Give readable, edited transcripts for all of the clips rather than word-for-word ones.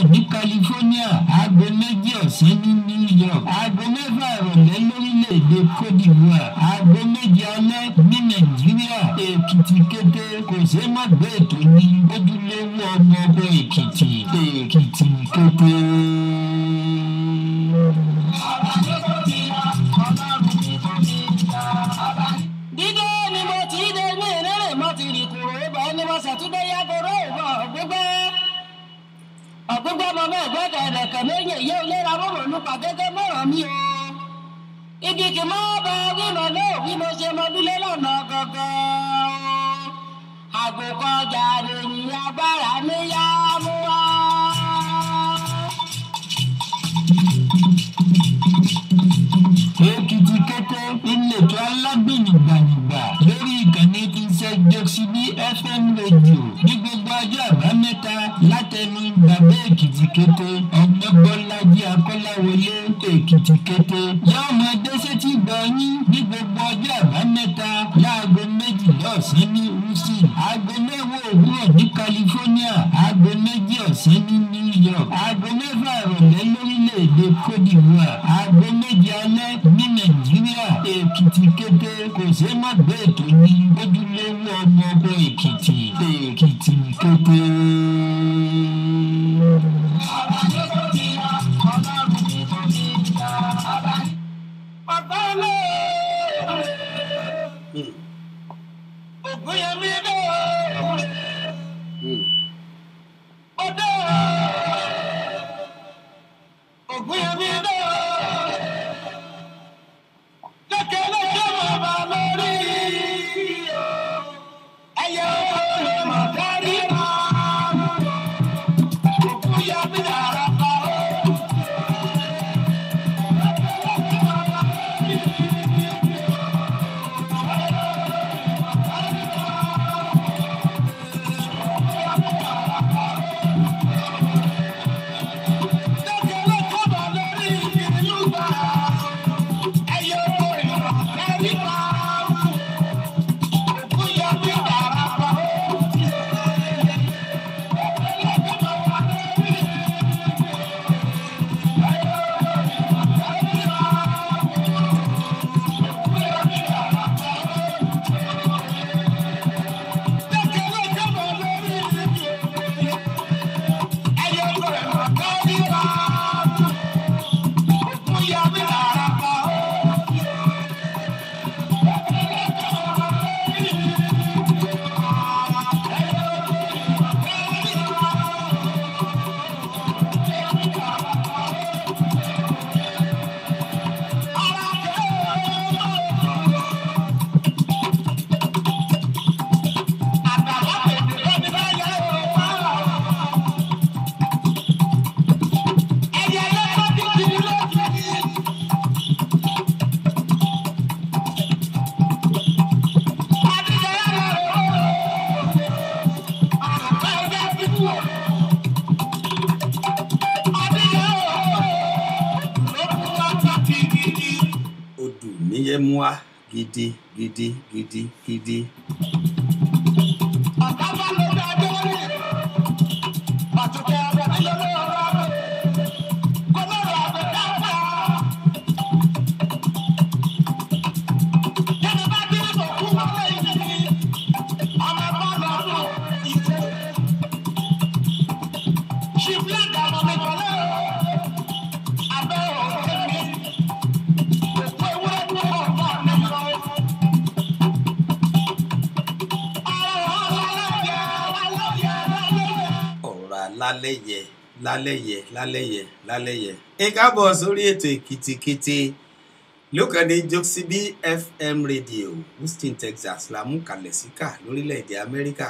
ní California, aago 2 ọ̀sán ní New York, aago 6 ìrọ̀lẹ́ lórílẹ̀‐èdè Cote d'Ivoire, aago 7 alẹ́ ní Nàìjíríà. Èkìtì kété kò ṣeé má gbé ètò ní ojúlówó ọmọ ọkọ Èkìtì. Èkìtì kété. Dídé ni mo ti dé ní ìrẹ́rẹ́ mo ti rí kúrò ibà ni mo ṣàtúndé yàgòrò ìbọn ọ̀gbẹ́gbẹ́. Ọ̀gbẹ́gbẹ́ ọmọ náà gbẹ́kẹ̀ ẹ̀dẹ̀kẹ̀ lẹ́yìn ìyá olóra mọ̀rọ̀ nípa gẹ́gẹ́ mọ̀ràn mi o. Ibi kì mọ́ bá wímọ̀ náà bí mo ṣe mọ dúlé lọ́nà gangan o. Àgùkọ ọjà lèyìn agbára níyà mú wá. Èkìtì kété ìletò alágbènyìngbàyìngbà lórí ìkànnì iṣẹ́ Jọ́síbí FM rédíò ní gbogbo ọjọ́ àbámẹ́ta látẹnu bàbá Èkìtì kété Ọmọbọ́lájí Akọ́láwọlé. Èkìtì kété yóò máa dé sétí gbọ̀nyín ní gbogbo ọjọ́ àbámẹ́ta láago 2 ọ̀sán ní Houston, aago 9 òwúrọ̀ ní California, aago 2 ọ̀sán ní New York, aago 6 ìrọ̀lẹ́ lórílẹ̀‐èdè Cote d'Ivoire, aago 7 alẹ́ ní Nàìjíríà. Èkìtì kété kò ṣeé má gbé ètò ní ojúlówó ọmọ ọkọ Èkìtì. Èkìtì kété. Yemwa gidi. Lálẹ́yẹ. Ẹ káàbọ̀ sórí ètò Èkìtì kété lókàdé Jọ́síbí FM rédíò Houston, Texas lámúkalẹ̀ síkà lórílẹ̀‐èdè Amẹ́ríkà.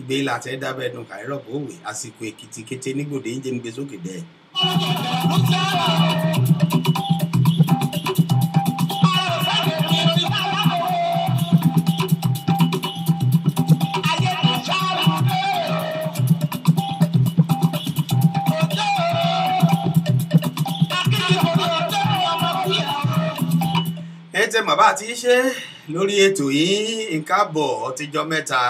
Ibẹ̀ ilà tẹ́ dábẹ́ dùn kàírọ̀ bòwe àsìkò Èkìtì kété nígbòdè ń jẹ́ ń gbé sókè dẹ́. Tẹ́ mọ̀ bá ti ṣe lórí ètò yìí nǹkan bọ̀ ọtíjọ́ mẹ́ta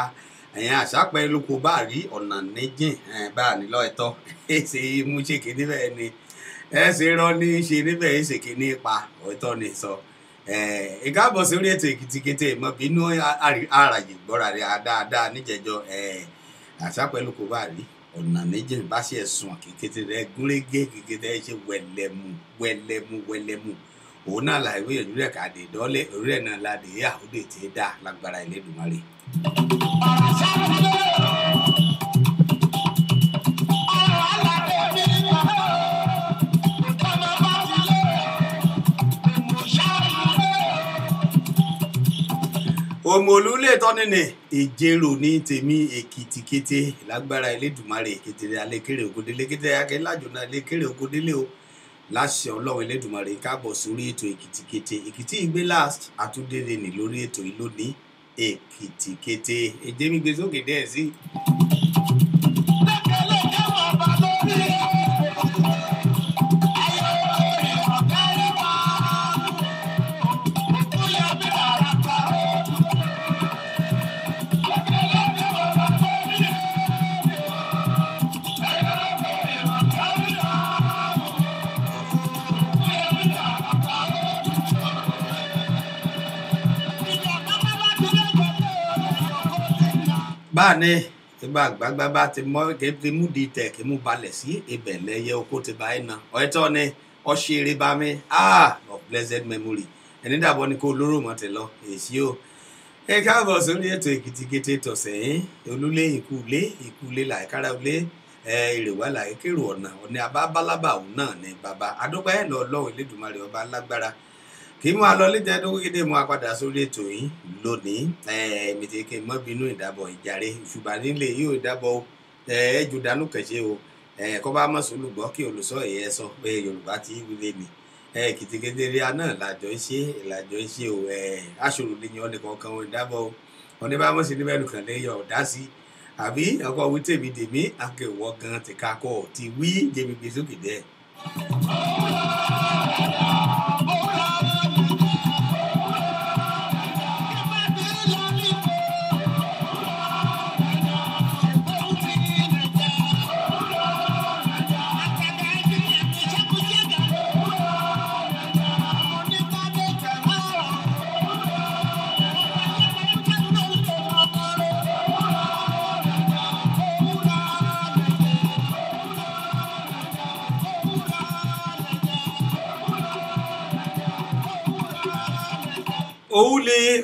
ẹ̀yin àṣàpẹ́ lóko bá rí ọ̀nà níjìn bá a nílò ẹ̀tọ́ ṣe mú ṣe kéde bẹ́ẹ̀ ni ẹ ṣe rán ní ṣe níbẹ̀ ẹ ṣe kéde pa ọ̀tọ̀ ni sọ ìkáàbọ̀ sórí ètò Èkìtìkété ìmọ̀bínú àràyè gbọ́ra rẹ̀ dáadáa níjẹ̀jọ́ àṣàpẹ́ lóko bá rí ọ̀nà níjìn bá ṣe ẹ̀sùn kékeré rẹ̀ gúnrégé kékeré ẹ ṣe wẹ̀lẹ̀mú òun náà là ìwé ìyẹ̀jú rẹ̀ kàdé dọ́lẹ̀ orí ẹ̀ náà ládé yà ó dé tí dá lágbára Elédùmarè. òmòlúlé tọ́nìnì ìjérò ní tèmi Èkìtìkété lágbára Elédùmarè kékeré alékèrè ògòdélé kékeré akẹ́lájò náà alékèrè ògòdélé o láṣẹ Ọlọ́run Elédùmarè káàbọ̀ sórí ètò Èkìtìkété Èkìtì ìgbé last àtúndére ní lórí ètò yìí lónìí Èkìtìkété èdè mi gbé sókè díẹ̀ sí. báàní ìgbà àgbàgbà bá ti mọ kéde mú di tẹ kí mú balẹ̀ sí ibẹ̀ lẹ́yẹ oko ti bá iná ọ̀ẹ́tọ́ ni ọ̀ṣẹ̀rẹ̀ bá mi of blessed memory ẹni dàbọ̀ ni kó lóró mọ́ ti lọ èsì o. ẹ káàbọ̀ sórí ètò Èkìtìkété tọ̀sẹ̀ olúlé ìkúlé làìkára olé ìrèwà làìkérò ọ̀nà abábálábà òun náà ni bàbá adúpẹ́ lọ́wọ́ Elédùmarè ọba lágbára kì í mú alọ léjẹ tó kéde mú apádà sórí ètò yìí lónìí mètèké mọ bínú ìdábọ̀ ìjàre ṣùgbọ́n nílé yóò ìdábọ̀ ẹjù dánú kẹṣẹ o kọ bá mọ sólùgbọ kí olùsọ ẹyẹ sọ pé Yorùbá ti wílé ni Èkìtìkété rí aná làjọ iṣẹ o aṣòro lè yan ọnìkan kan wọn ìdábọ̀ o ọdẹ bá mọ sí níbẹ̀ nìkan lè yọ ọdá sí àbí ọkọ wí tèmi dèmí akẹwọ gan ti kakọ ti wí jẹmi gbé sókè dẹ.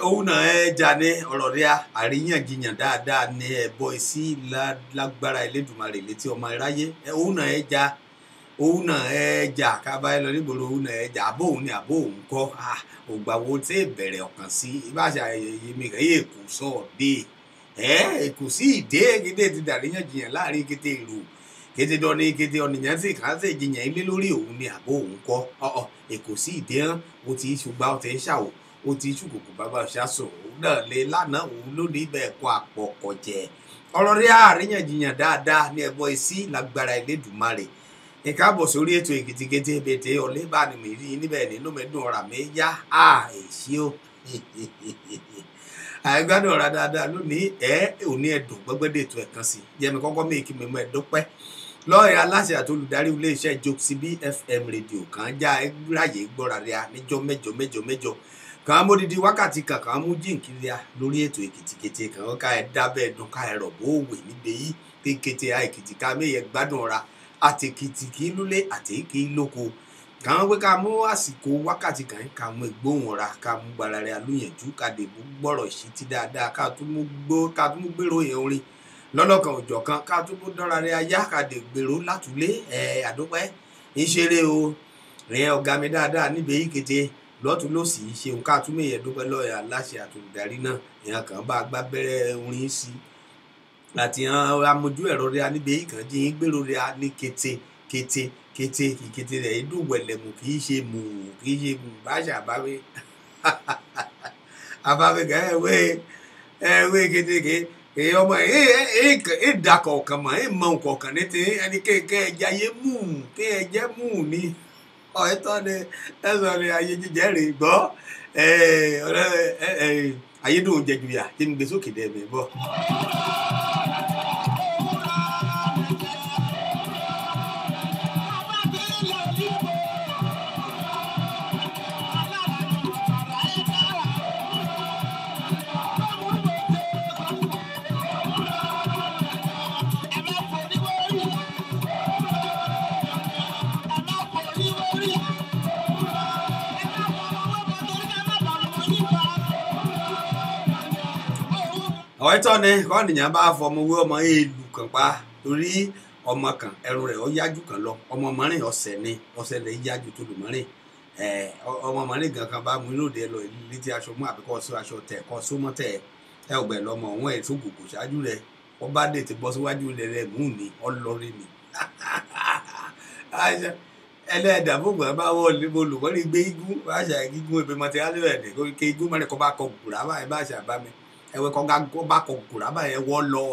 òun náà jà ní ọ̀rọ̀ rẹ̀ àríyànjiyàn dáadáa ní ẹ̀bọ sí lágbára Elédùmarè létí ọmọ iráyé òun náà jà kábàáyé lọ nígboro òun náà jà àbó òun ni àbó òun kọ́ ògbà wo tí ìbẹ̀rẹ̀ ọ̀kan sí ìbáṣà èmi kàn yé èkó sọ̀ọ́dé èkó sí ìdé kété ti dàríyànjiyàn láàrin kété ìlú kété dọ́ni kété ọ̀nìyàn sì kàn sí ìjiyàn ilé lórí òun ni àbó òun kọ́ èkó sí ìdé hàn ó ti ṣùgbọ́n ó ti ń ṣàwò ó ti ṣùkùkù bàbá ṣàṣọ òun náà lè lánàá òun lónìí bẹ́ẹ̀ kọ́ àpọ̀kọ̀jẹ ọ̀rọ̀ rí àríyànjiyàn dáadáa ní ẹ̀bọ sí lágbára Elédùmarè ìkáàbọ̀ sórí ètò Èkìtìkété bètè ọ̀lẹ́ bá ní mi rí níbẹ̀ nínú mẹ́dùn ọ̀rà mi yá èsì o àìgbádùn ọ̀rà dáadáa lónìí òní ẹ̀dùn gbọ́gbẹ́dẹ̀ ètò ẹ̀kan sí jẹ́mi kọ́kọ́ méèkì mímọ́ ẹ̀dọ́pẹ́ lọ́ọ̀rẹ́ aláṣẹ àti olùdarí iléeṣẹ́ Jokesibi FM rédíò kan já ráyè gbọ́ra rẹ̀ níjọ́ mẹ́jọ kàn mú didi wákàtí kàn mú jíǹkìlíà lórí ètò Èkìtìkété kàn ká ẹ dábẹ́ ẹ̀dùn ká ẹ rọ̀bọ̀ òwe níbi yìí kékété Èkìtì ká méyẹ gbádùn ọ̀ra àti Èkìtì kì í lólé àti kì í lóko kàn pé ká mú àsìkò wákàtí kàn ká mú ìgbóhùn ọ̀ra ká mú gbára rẹ̀ alóyànjú ká dèbò gbọ́rọ̀ sí ti dáadáa ká tún mú gbèrò yẹn orin lọ́lọ́kan òjọ̀ kan ká tún mú dọ́ra rẹ̀ ayá ká dè gbèrò látúlé àdúpẹ́ ìṣeré o rẹ̀ ọ̀gá mi dáadáa níbi yìí kété lọ́tún ló sì ṣeun ká tún mẹ́yẹ dúpẹ́ lọ́ọ̀yà aláṣẹ àtòlùdarí náà èèyàn kan bá gbábẹ́rẹ́ orin sí àti amójú ẹ̀rọ rẹ̀ níbi ìkàn jí ń gbèrò rẹ̀ ní kété rẹ̀ inú wẹ̀lẹ̀mù kì í ṣe mù báṣà àbáwé ẹ̀wé kétéké ọmọ ìdàkọ̀ ọ̀kan mọ̀ mọ nǹkan kan ní ti ẹni kéèké ẹja yé mù kí ẹjẹ́ mù ní ọ̀ẹ́tọ́ ni ẹ̀sọ́ ni ayé jíjẹ́ rè gbọ́ ayédùn jẹjúyà tí ń gbé sókè dẹ̀ mi bọ̀. Ọ̀rẹ́ tọ́ ni kọ́nìyàn bá fọmọ wé ọmọ èèlù kan pa torí ọmọ kan ẹrù rẹ̀ ó yájú kan lọ ọmọ mọ́rin ọ̀sẹ̀ ni ọ̀sẹ̀ rẹ̀ yájú tó lù mọ́rin ọmọ mọ́rin gan kan bá mú inú òde lọ létí aṣọ mú àbíkọ́ sí aṣọ tẹ̀ kọ́ sómọ́ tẹ̀ ẹ ọ̀gbẹ́ lọmọ òun ẹ̀ tó gògò ṣáájú rẹ̀ wọ́n bá dé ti bọ́ síwájú rẹ̀ mú ni ọlọ́rin ni ẹlẹ́dàá fúngbà bá wọlé olùkọ́ni gbé igun bá ṣe igun ebi mọ́tẹ́ alẹ́ kí igun mọ́rin kọ́ bá kọ gùrà báyìí bá ṣe àbá mi ẹ̀wẹ̀ kọ́ bá kọ gùrà báyìí wọ́ lọ.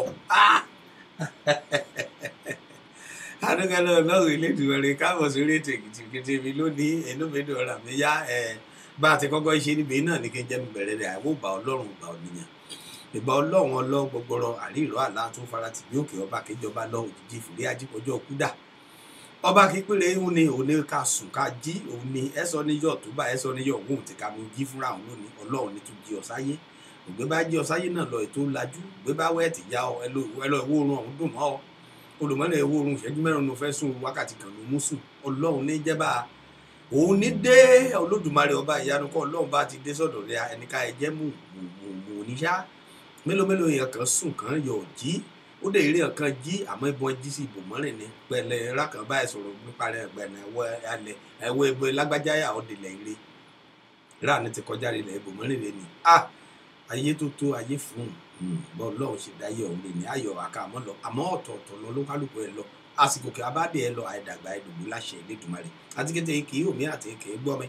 adúgbò lọ́wọ́ ilé ìdúró káàbọ̀ sórí ètò èkìtì mi lónìí inú mi dùn ọ̀rọ̀ mi yá bá a ti kọ́kọ́ ṣe níbi náà ní kí n jẹ́ mi bẹ̀rẹ̀ rẹ̀ àìwò bá ọlọ́run bá ònìyàn ìbá ọlọ́run ọlọ́ gbogbooro àrí ìró àlá tún fara tì bí òkè ọba kéjọba lọ òjijì ìfìlẹ ajípọjọ kúdà ọba kípínlẹ ìhun ni òun ní ká sùn ká jí òun ni ẹsọ níyọ tó bá ẹsọ níyọ òun ti ká mú jí fúnra òun lónìí ọlọ́run ní tún jí ọ sáyé ògbé bá jí ọ sáyé náà lọ ètò lajú ògbé bá wẹ ti já ọ ẹlọ ìwọ oorun ọ̀hún dùn mọ́ ọ olùmọ́lẹ ìwọ oorun ìṣẹ́jú mẹ́rin ló fẹ́ sùn wákàtí kan ló mú sùn ọlọ́run ní jẹ́bà òun ní dé olódùmarè ọba ìyanu kọ́ ọlọ́run bá ti dé sọ́dọ̀ rẹ ẹnìká ẹjẹ́ mú oníṣá mélòó èèyàn kan sùn kan yọ jí ó dé eré kan jí àmọ́ ìbọn jí sí ibòmọ́rin ni pẹ̀lẹ́ rákàn báyìí sọ̀rọ̀ nípa rẹ̀ gbẹ̀nà ẹ̀wọ̀ ẹgbẹ́ lágbájáyà ọ̀dẹ̀lẹ̀ ire rà ní ti kọjá ilẹ̀ ibòmọ́rin rẹ̀ ni ayé tó tó ayé fún bọ́ ọlọ́run ṣe dáyé ọ̀hún lè ní ayọ̀ àkàmọ́ lọ àmọ́ ọ̀tọ̀ọ̀tọ̀ lọ ló kálukú ẹ lọ àsìkò kí abáde ẹ lọ àìdàgbà ẹdùnmí láṣẹ Elédùmarè àti kété kì í omi àti kì í gbọ́ mi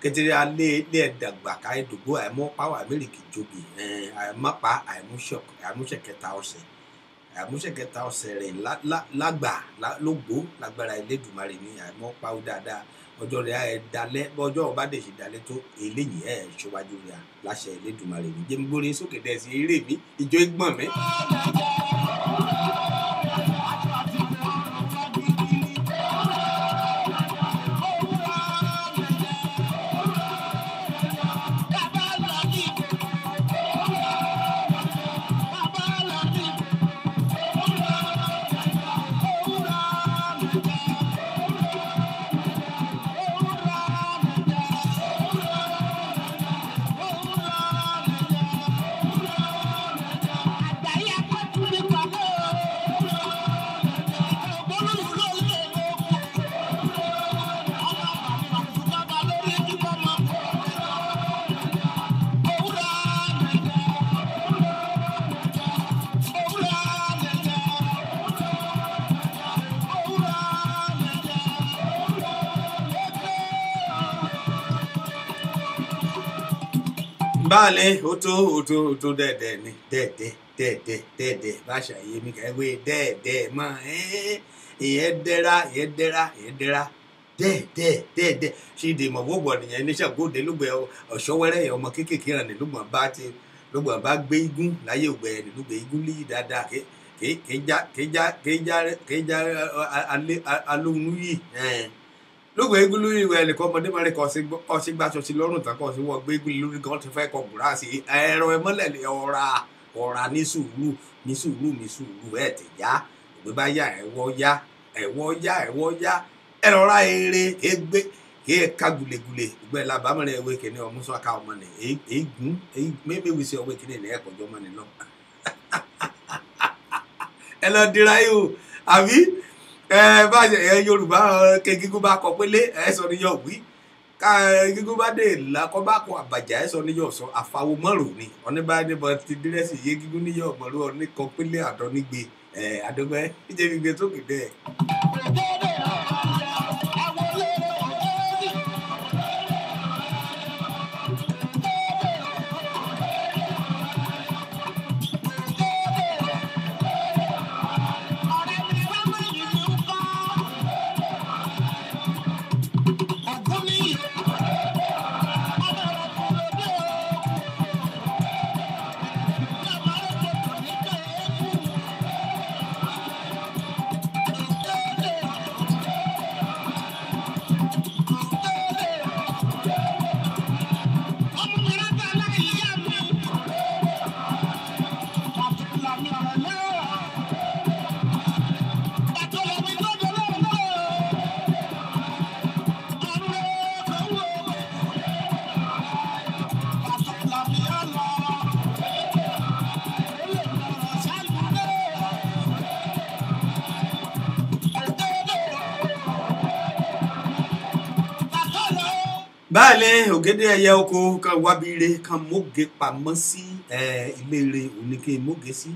kékeré alẹ́ ilé ẹ̀dàgbà ká ẹ̀dùgbò àìmọ́ pàwọ́ amẹ́ríkì jobi àìmọ́pa àìmúṣẹ̀kẹta ọ̀sẹ̀ rẹ̀ lágbà lógbó lágbára Elédùmarè ní àìmọ́ pàwọ́ dáadáa ọjọ́ rẹ̀ ẹ̀dálẹ́ bọ́jọ́ ọba dẹ̀ ṣe dalẹ̀ tó eléyìí ṣọwájú rẹ̀ láṣẹ Elédùmarè ní jẹ́mi gbórí sókè dẹ̀ sí eré mi ìjọ ìgbọ̀n mi. Báàlẹ̀ ó tó dẹ́ẹ̀dẹ́ ni dẹ́ẹ̀dẹ́ bá ṣàyè mi kẹ́wé dẹ́ẹ̀dẹ́ mọ́ ìyẹn dẹ́ra dẹ́ẹ̀dẹ́ ṣì dè mọ̀ gbogbo ọ̀nìyàn níṣẹ́ gbòde lùgbẹ́ ọ̀ṣọ́wẹ́rẹ́ yẹn ọmọ kéékèèké rẹ̀ ní lùgbọ̀n bá gbé igun láyé ògbẹ́ ní lùgbẹ́ igun líyì dáadáa kéjà alóhùn yìí lóògùn eégún lórí ìwé ẹnìkan ọmọdé máa ń kọ sí gbàṣọ sí lọ́rùn tán kọ sí wọ́n gbé eégún lórí kan ti fẹ́ kọ gùrà sí ẹ̀rọ ẹmọ́lẹ̀ ọ̀ra ní sùúrù ẹ̀ tẹ̀ yá ògbé bá yá ẹ̀wọ́ yá ẹ̀rọ ra eré kégbé kéka gulegule ògbẹ́ làbámẹ́rẹ́ ẹ̀wé kìíní ọmú sọ́ka ọmọ nì eégún mẹ́mẹ́wì sí ọwé kìíní ẹ̀ ẹ̀kọ́jọ́ ọmọ nì lọ. ẹ lọ dira yìí o àbí bá Yorùbá ke gígùn bá kọ pélé ẹ sọ ní yọ wí ká gígùn bá dé làkọ bá kọ àbàjá ẹ sọ ní yọ sọ àfàwọmọrò ni ọ̀nìbá níbọn ti dírẹ́sì yé gígùn ní yọ ọmọlú ọ̀nì kan pélé àdọ́ nígbè àdọ́gbẹ́ ìjẹ́ gbígbé tó kéde ẹ̀. báàlẹ̀ ògèdè ẹyẹ oko kan wábìrè kan móge pamọ́ sí ilé rẹ̀ òní kí n móge sí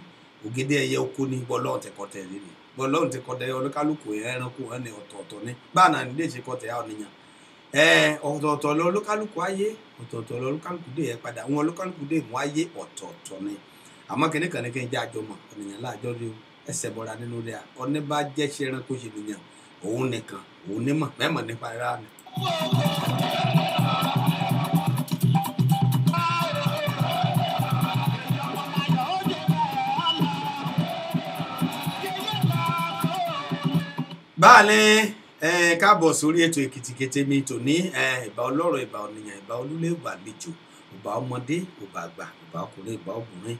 ògèdè ẹyẹ oko ní bọ́lọ́hún tẹ̀kọ́tẹ̀ rẹ̀ ni bọ́lọ́hún tẹ̀kọ́tẹ̀ olúkálùkù ẹranko ẹni ọ̀tọ̀ọ̀tọ̀ ni báàna ní lèṣe kọ́tẹ̀ ọ̀nìyàn ọ̀tọ̀ọ̀tọ̀ lọ olúkálùkù ayé ọ̀tọ̀ọ̀tọ̀ lọ olúkálùkù dé ẹ padà wọn olúkálùkù dé mú ayé ọ̀tọ̀ọ̀tọ̀ ni àmọ́ kìnnìkan ní kí n jẹ́ àjọmọ̀ ọ̀nìyàn láàjọ rí o ẹsẹ̀ bọ́ra nínú rẹ̀ ọ̀ní bá jẹ́ ṣe ẹranko ṣe nìyàn òun nìkan òun nímọ̀ mẹ́mọ̀ nípa ara mi. báàlẹ̀ káàbọ̀ sórí ètò Èkìtì Kété mi tòní ìbà ọlọ́rọ̀ ìbà ọ̀nìyàn ìbà olúlé ìbà àlejò ìbà ọmọdé ìbà àgbà ìbà ọkùnrin ìbà obìnrin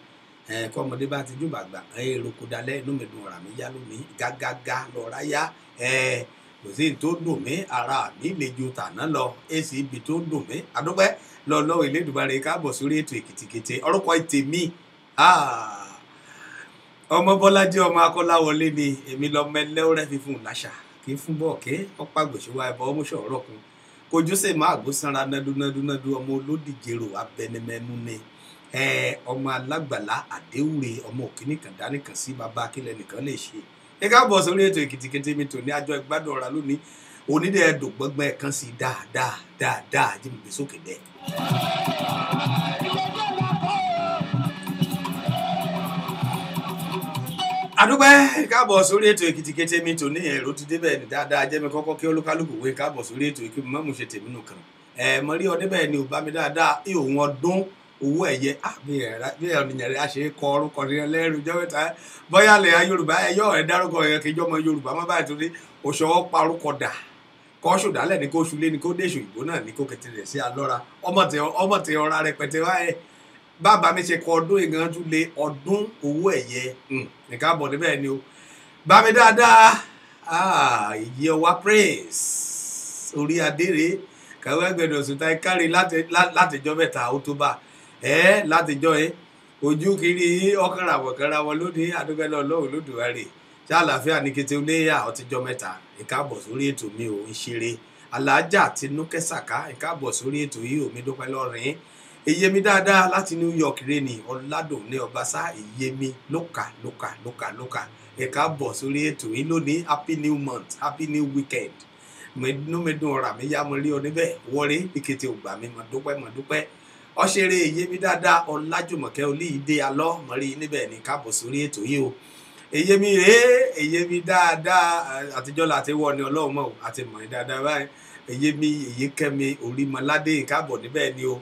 kọ́ ọmọdé bá ti jùbà àgbà èrò kò dalẹ̀ inú mi dùn ọ̀rà mi yá lónìí gágágá lọ́ra yá kò sí tó dùn mí ara mi lè ju tàná lọ èsì ibi tó dùn mí àdúpẹ́ lọ́wọ́ Elédùmarè káàbọ̀ sórí ètò Èkìtì Kété orúkọ tèmi ọmọ Bọ́lájí ọmọ Akọ́láwọlé ni èmi lọ́mọ ẹlẹ́wọ̀rẹ́ fífún làṣà kì í fún bọ́ọ̀kẹ́ ọ̀pá gbèsèwà ẹ̀bọ ọmọ ṣọ̀rọ̀ kun kojú sì máa gbó sanra nádúnádúnádú ọmọ olódìjero abẹnimẹnu ni ọmọ alágbàlá àdéhùrè ọmọ òkìní kan dání kan sí bàbá akílẹ̀ nìkan lè ṣe ẹ káàbọ̀ sórí ètò Èkìtì Kété mi tòní àjọ ìgbádùn ọ̀rá lónìí onídẹ̀ ẹ̀dùn gbọ́ngbọ́n ẹ̀kan sí dáadáa jíǹgbé sókè dẹ́. àdúpẹ́ káàbọ̀ sórí ètò Èkìtì Kété mi tòní ẹ̀rọ ti débẹ̀ ní dáadáa jẹ́mi kọ́kọ́ kí olúkálùkù wé káàbọ̀ sórí ètò ìkí mọ́ mo ṣe tèmi nù kan mo rí ọ débẹ̀ ni ò bá mi dáadáa ìhòòhùn ọdún owó ẹ̀yẹ bí ọ̀nìyàn rẹ̀ á ṣe kọ orúkọ rẹ̀ lẹ́rù jọ́ mẹ́ta bóyá lè ya Yorùbá ẹ̀yọ́ ẹ̀ dárúkọ yẹn kí jọ́mọ Yorùbá má báyìí torí òṣòwò parúkọ dà kọ́ ṣòdálẹ̀ ní kó ṣulé ní kó déṣù ìbò náà ní kó kẹtẹ rẹ̀ sí alọ́ra ọmọ tẹ ọ̀ra rẹpẹtẹ wáyé bàbá mi ṣe kọ ọdún ìgan tún lé ọdún owó ẹ̀yẹ nìkan bọ̀ níbẹ̀ ni o bá mi dáadáa ìyẹ́ wa praise orí adére kàwé gbẹdọ̀ sùn táì kárí látijọ́ mẹ́ta ó tó bá látijọ́ ojú kiri ọkàràwọ̀ lónìí àdúgbẹ́lẹ́ ọlọ́run lódùmarè ṣé àlàáfíà ní kété oléyà ọtíjọ́ mẹ́ta ìkáàbọ̀ sórí ètò mi ò ń ṣeré alájà Tinúkẹ́ Sàká ìkáàbọ̀ sórí ètò yìí ò mi dúpẹ́ lọ́rin èyemi dáadáa láti New York rẹni ọ̀làdùn ní ọbaṣá èyemi lókà ẹ káàbọ̀ sórí ètò yìí lónìí happy new month happy new weekend mẹdùn ọ̀rà mi yá mo rí ọ níbẹ̀ wọlé ìkété ògbà mi mo dúpẹ́ ọ̀ṣẹ̀rẹ̀ èyemi dáadáa Ọlájùmọ̀kẹ́ Olíyìdé alọ́ mo rí níbẹ̀ ní káàbọ̀ sórí ètò yìí o èyemi dáadáa àtijọ́ láti wọ ni ọlọ́run mọ̀ àti mọ̀ ní dáadáa báyìí èyí kẹ́mi Orímọládé káàbọ̀ níbẹ̀ ni o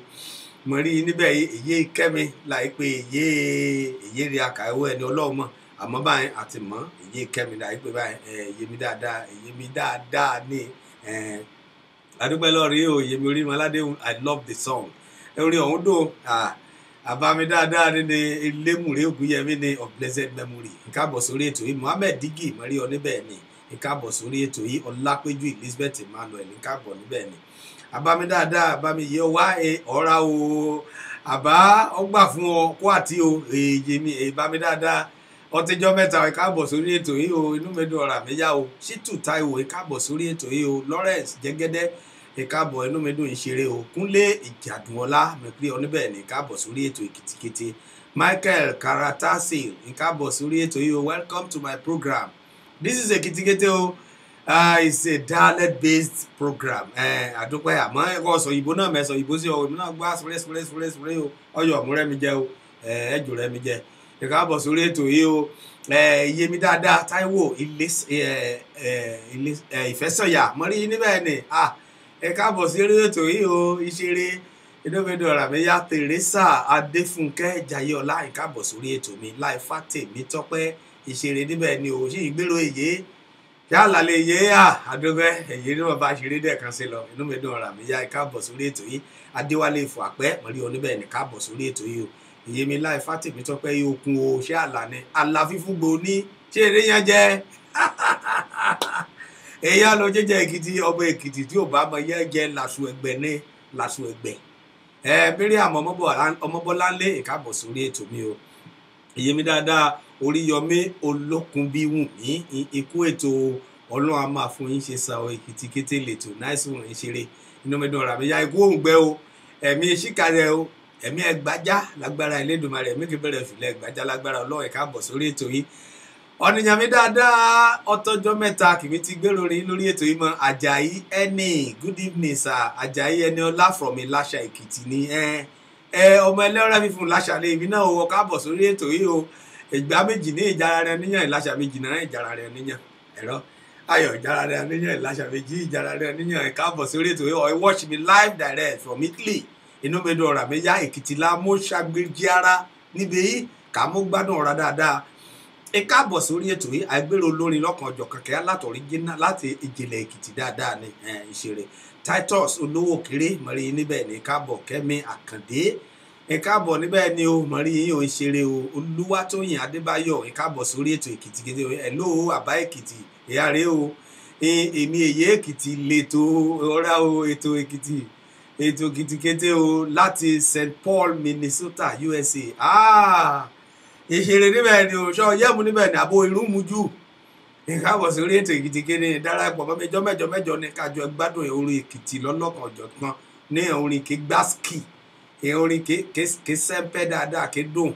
mo rí níbẹ̀ èyí kẹ́mi láìpẹ́ èyí rí àkàwé ẹni ọlọ́run mọ̀ àmọ́ báyìí àti mọ̀ èyí kẹ́mi láìpẹ́ báyìí èyí mi dáadáa ní adúpẹ́ lọ́rí o èyí mi Orímọládé I love the song orí ọ̀hún dùn àbámi dáadáa ní Elémùrè Ògúnyẹmí ní of blessed memory ìkáàbọ̀ sórí ètò yìí Mohammed Digi mo rí ọ níbẹ̀ ni ìkáàbọ̀ sórí ètò yìí Ọlápéjú Elizabeth Emmanuel ìkáàbọ̀ níbẹ̀ ni àbámi dáadáa àbámi yẹ wá ọ̀rá o àbá ọgbà fún ọ kó àti o èyí ìbámi dáadáa ọtíjọ́ mẹ́ta ìkáàbọ̀ sórí ètò yìí o inú mi dùn ọ̀rà mi yá o Ṣítù Táíwò ìkáàbọ̀ sórí ètò yìí o Lawrence Jẹ́gẹ́dẹ́ ìkáàbọ̀ inú mi dùn ìṣeré o Kúnlé Ìjàdùnọlá mẹ́pẹ́ oníbẹ̀ ní ìkáàbọ̀ sórí ètò Èkìtì Kété Michael Karatasi ìkáàbọ̀ sórí ètò yìí o welcome to my program this is Èkìtì Kété o. It's a dialect-based program. Àdúpẹ́ àmọ́ ẹ̀kọ́ sọ ìbò náà mẹ́sọ̀ ìbò sí ọ ìbò náà gbá sùrẹ́sùrẹ́ o ọyọ̀ ọ̀mú rẹ̀ mi jẹ́ o ẹ̀jọ̀ rẹ̀ mi jẹ́ ìkáàbọ̀ sórí ètò yìí o Yẹmi dáadáa Táíwò Ìfẹ́sọ̀yà mọ́rí níbẹ̀ ni ìkáàbọ̀ sórí ètò yìí o ìṣeré ìdókòdò ọ̀rà mi yá Teresa Adéfúnkẹ́ Jayéọlá ìkáàbọ̀ sórí ètò mi Láìfá Tèmítọ́pẹ́ ìṣeré níbẹ̀ ni o ṣì ìgbéró èyí yálà lè yé àdúgbẹ́ èyí ní wọn bá ṣeré dẹ́ẹ̀kan sí lọ inú mi dùn ọ̀rà mi yá ìkáàbọ̀ sórí ètò yìí Adéwálé Ìfọ̀àpẹ́ mọ̀rí oníbẹ̀ ní káàbọ̀ sórí ètò yìí o Ìyẹmi Láìfá Tèmítọ́pẹ́ yìí okun o ṣé àlà ni àlà fífún gbòóní ṣé eré yẹn jẹ́ èyí á lọ jẹ́jẹ́ Èkìtì ọmọ Èkìtì tí ò bá mọ yẹ́ jẹ́ làṣù ẹgbẹ́ ní làṣù ẹgbẹ́ Miriam Ọmọbọ́láńlé ìkáàbọ̀ sórí ètò mi o Ìyẹmi dáadáa Oríyọmí Olókunbíwùnmí ikú ètò Ọlọ́run á máa fún yín ṣe sa ọ Èkìtì Kété lẹ́tọ̀ nice one ìṣeré inú mi dùn ọ̀rọ̀ mi yá ikú òǹgbẹ o ẹ̀mí ṣìkàrẹ̀ o ẹ̀mí ẹgbàjá lágbára Elédùmarè ẹ̀mí kì í bẹ̀rẹ̀ fìlẹ̀ ẹgbàjá lágbára Ọlọ́run ẹ káàbọ̀ sórí ètò yìí ọ̀nìyàn mi dáadáa ọtọ́jọ́ mẹ́ta kìmí ti gbé lórí ètò yìí mọ́ Àjàyí ẹni good evening sir Àjàyí ẹni ọlá from Ìlàṣà Èkìtì ni ọmọ ẹlẹ́rẹ́ fífún Ìlàṣà lè ibi náà o káàbọ̀ sórí ètò yìí o ìgbà méjì ní ìjára rẹ níyàn Ìlàṣà méjì náà ìjára rẹ níyàn ẹ̀rọ ayọ̀ ìjára rẹ níyàn Ìlàṣà méjì ìjára rẹ níyàn ẹ káàbọ̀ sórí ètò yìí or watch me live direct from Italy inú mi dùn ọ̀rọ̀ mi yá Èkìtì la mo ṣàgbéjì ara níbi yìí kà mo gbádùn ọ̀rọ̀ dáadáa ẹ káàbọ̀ sórí ètò yìí àgbèrò olórin lọ́kàn ọjọ́ kẹ̀kẹ́ látọ̀rí jẹ́nà láti ìjìnlẹ̀ Èkìtì dáadáa ní ìṣeré Titus olówó kéré mọ̀rí níbẹ̀ ní káàbọ̀ Kẹ́mi Àkàndé ẹ káàbọ̀ níbẹ̀ ni o mọ̀rí yín ò ń ṣeré o Olúwatóyìn Adébáyọ̀ ẹ káàbọ̀ sórí ètò Èkìtì Kété hello àbá Èkìtì ìyá rẹ o èmi èyí Èkìtì lẹ́tọ̀ ọ̀rá o ètò Èkìtì Kété o láti St. Paul Minnesota USA ìṣeré níbẹ̀ ni o ṣọ́ yẹ́mu níbẹ̀ ni àbò irú mu jù nǹkan àbọ̀ sórí ètò Èkìtì Kété darapọ̀ mọ́ mẹ́jọ ní kájọ gbádùn orin Èkìtì lọ́lọ́kan ọ̀jọ̀kan ní orin ké gbásíkì orin ké sẹ́ńpẹ́ dáadáa ké dùn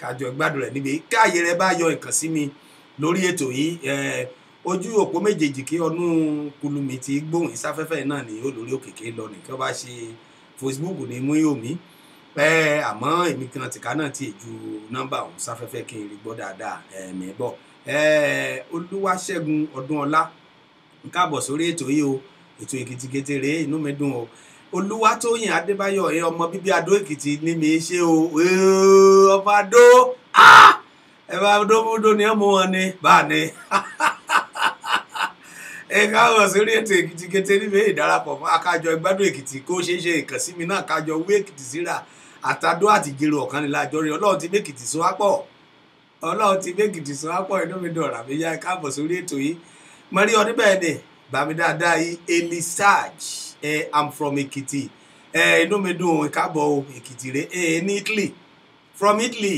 kájọ gbádùn rẹ̀ níbi káàyè rẹ bá yọ nǹkan sí mi lórí ètò yìí ojú òpó méjèèjì kí ọdún kulumi ti gbóhùn ìsáfẹ́fẹ́ náà ní olórí òkèké lọ nìkan bá ṣe Facebook ní múyòmí àmọ́ èmi kan tìka náà ti ju nọ́mbà ọ̀hún sáfẹ́fẹ́ kí n rí gbọ́ dáadáa mẹ́bọ̀ Olúwaṣẹ́gun Ọdúnọlá ń káàbọ̀ sórí ètò yìí o ètò Èkìtì Kété rèé inú mi dùn o Olúwatóyìn Adébáyọ̀ ọmọ bíbí Adó Èkìtì ní mi ṣe o ọmọ Adó ẹ bá dómúdó ni ọmọ wọn ni bá ní ẹ káàbọ̀ sórí ètò Èkìtì Kété níbi ìdarapọ̀ fún akájọ ìgbádùn Èkìtì kó ṣeé ṣe ìkànsí mi náà kájọ wé Èkìtì síra àtàdó àti ìjẹrò ọ̀kan nílá àjọrí Ọlọ́run ti mékìtì sún ápọ̀ inú mi dùn ọ̀rọ̀ mi yá káàbọ̀ sórí ètò yìí mo rí ọ níbẹ̀ ni bàmí dáadáa yìí Elisage I'm from Èkìtì inú mi dùn káàbọ̀ Èkìtì rẹ̀ ní Italy from Italy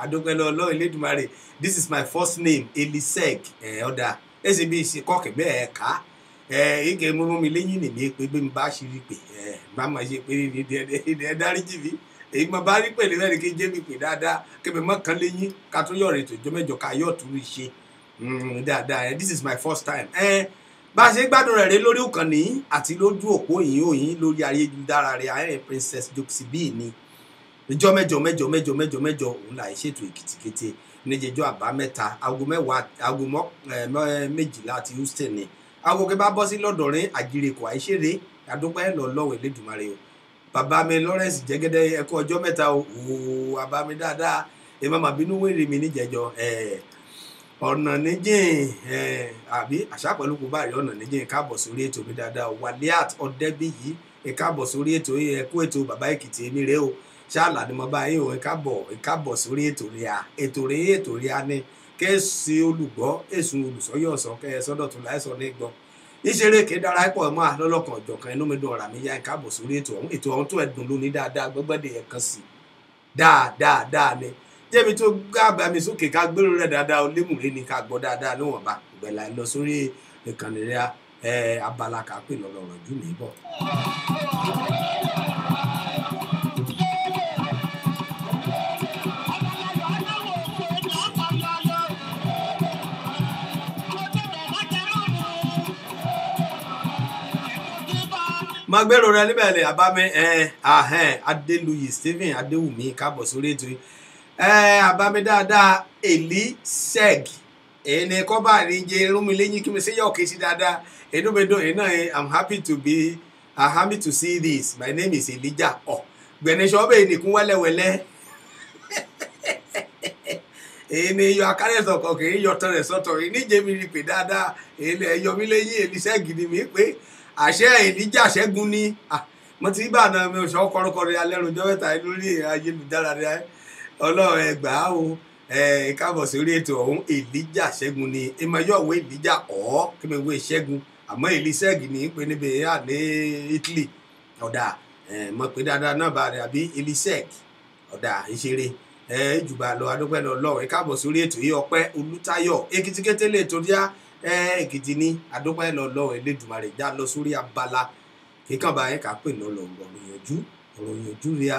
àdópẹ́lẹ́ Ọlọ́run Elédùmarè this is my first name Elisege ọ̀dà ẹsẹ̀ bí ṣe kọ́kẹ́ bẹ́ẹ̀ ká ike múmú mi lẹ́yìn nìmi pé bí mi bá ṣe rí pé bá máa ṣe pé ẹ dáríjì mí èyí mo bá rí pẹ̀lú ẹ̀rí kí n jẹ́ mi pè dáadáa kí mi mọ́ kan lẹ́yìn ká tó yọ̀rọ̀ ètò ìjọ mẹ́jọ ká yọ̀ tó rí ṣe dáadáa this is my first time bá a ṣe gbádùn rẹ̀ lórí ìkànnì àti lójú òpó yìnyín lórí ayélujára rẹ̀ Princess Joxibee ni ìjọ mẹ́jọ òun là ń ṣètò Èkìtì Kété níjẹjọ àbámẹ́ta aago méjìlá àti Houston ni aago kẹ bá bọ́ sí lọ́dọ̀rin àjírèkọ àìṣeré àdúpẹ́ lọ́wọ́ Elédùmarè o bàbá mi Lawrence Jẹ́gẹ́dẹ́ ẹ̀kọ́ ọjọ́ mẹ́ta o bàbá mi dáadáa ẹ má máa bínú wèrè mi níjẹjọ ọ̀nà níjìn àbí àṣà pẹ̀lú kò bá rí ọ̀nà níjìn káàbọ̀ sórí ètò mi dáadáa Waliat Ọ̀dẹ́bíyì ẹ káàbọ̀ sórí ètò yìí ẹ kú ètò bàbá Èkìtì èmi rèé o ṣáàlà ni mo bá yín o ẹ káàbọ̀ sórí ètò rẹ̀ á ní kẹ́sì olùgbọ́ èsùn olùsọ́yọ̀ ọ̀sán kẹ́sọ́dọ̀ tó láìsọ ní gbọ́ ìṣeré ké dára pọ̀ mọ́ àlọ́lọ́kan ọ̀jọ̀kan inú mi dùn ọ̀rà mi yá ẹ káàbọ̀ sórí ètò ọ̀hún tó ẹ̀dùn lónìí dáadáa gbẹ́gbẹ́dẹ̀ ẹ̀ kan sí dáadáa ni jẹ́mi tó gbàgbà mi sókè ká gbèrò rẹ̀ dáadáa olémùrè ni ká gbọ́ dáadáa níwọ̀nba ìgbẹ̀là lọ sórí ìkànnì rẹ̀ abala kà pè lọ́rọ̀ jù mí bọ̀. máa gbèrò rẹ níbẹ̀ lè àbámi Adéluyi Stephen Adéwùmí káàbọ̀ sórí ètò yìí àbámi dáadáa Elisege ẹni kọ́ bá rí jẹ irun mi lẹ́yìn kí mi ṣe yọ̀ kí sí dáadáa inú mi dùn iná I'm happy to see this my name is Elijah gbẹ̀nẹ́sọ̀ ọbẹ̀ ìnìkún wẹ́lẹ́wẹ́lẹ́ èyí yọ akárẹ̀sọ̀ kọ̀ọ̀kì yọ tọrẹ sọ́tọ̀ ìníjẹ́ mi rí pé dáadáa èyí ẹ̀yọ́ mi lẹ́yìn Elisege ni mi pé àṣẹ Elijah Ṣẹ́gun ni mo ti bá náà mi ò sọ kọrọkọrọ alẹ́rùnjọ́ mẹ́ta lórí ayélujára rẹ Ọlọ́run ẹgbàá o káàbọ̀ sórí ètò ọ̀hún Elijah Ṣẹ́gun ni ìmọ̀ yóò wé Elijah kí mi wé Ṣẹ́gun àmọ́ Elisege ní pé níbi yà ní Italy ọ̀dà mọ̀ pé dáadáa náà bá rẹ̀ àbí Elisege ọ̀dà ìṣeré jùbà lọ adúpẹ́ lọ lọ́wọ́ káàbọ̀ sórí ètò yìí Ọpẹ́ Olútáyọ̀ Èkìtì Kété lè tó díá Èkìtì ní adúpẹ́ lọ́lọ́ Elédùmarè já lọ sórí abala kíkàn bá yẹn ká pè lọ́lọ́ ọ̀rọ̀ ìyànjú ríà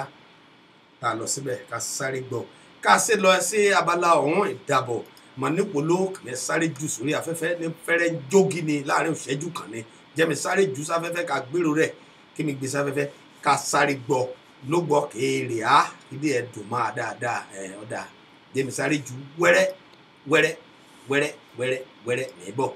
ká lọ síbẹ̀ ká sáré gbọ́ ká sì lọ sí abala ọ̀hún ìdàbọ̀ mọ̀ nípolówó ní sáré jù sórí afẹ́fẹ́ ní fẹ́rẹ́ jógi ni láàrin òṣẹ́jú kan ni jẹ́mi sáré jù sáfẹ́fẹ́ ká gbèrò rẹ̀ kí mi gbé sáfẹ́fẹ́ ká sáré gbọ́ ló gbọ́ kéèrè á ìdí ẹ̀ dùn máa dáadáa ọ̀dà jẹ́mi sáré jù wẹ́rẹ́ wẹ́rẹ́ wẹ́rẹ́ wẹ́rẹ́ wẹ́rẹ́ ní bọ̀.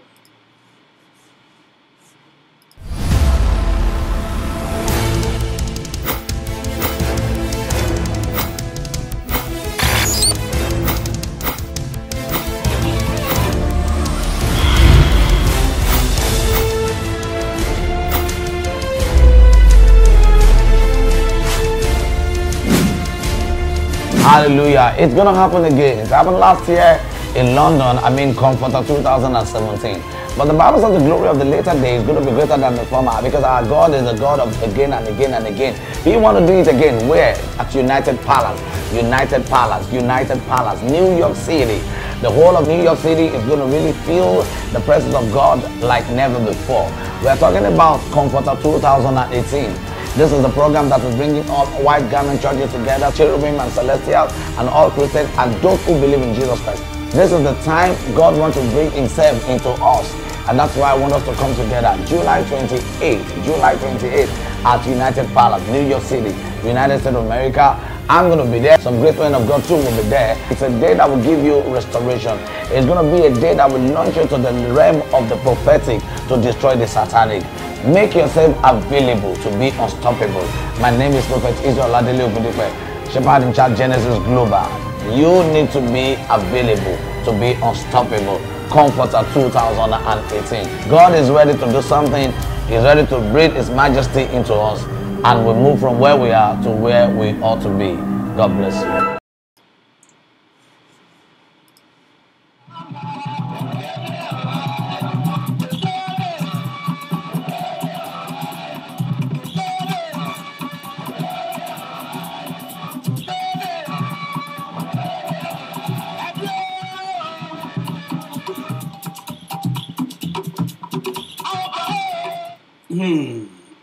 Hallelujah. It's going to happen again. It happened last year in London, Comforter 2017. But the Bible says the glory of the later day is going to be greater than the former because our God is a God of again and again and again. He want to do it again. Where? At United Palace. United Palace. United Palace. New York City. The whole of New York City is going to really feel the presence of God like never before. We are talking about Comforter 2018. This is the program that is bringing all white garment churches together, cherubim and celestial, and all Christians and those who believe in Jesus Christ. This is the time God wants to bring himself into us. And that's why I want us to come together. July 28th at United Palace, New York City, United States of America. I'm going to be there. Some great men of God too will be there. It's a day that will give you restoration. It's going to be a day that will launch you to the realm of the prophetic to destroy the satanic. Make yourself available to be unstoppable. My name is Prophet Israel Adele Ogundipe, Shepherd in Charge Genesis Global. You need to be available to be unstoppable. Comforter 2018. God is ready to do something. He's ready to breathe His majesty into us, and we move from where we are to where we ought to be. God bless you.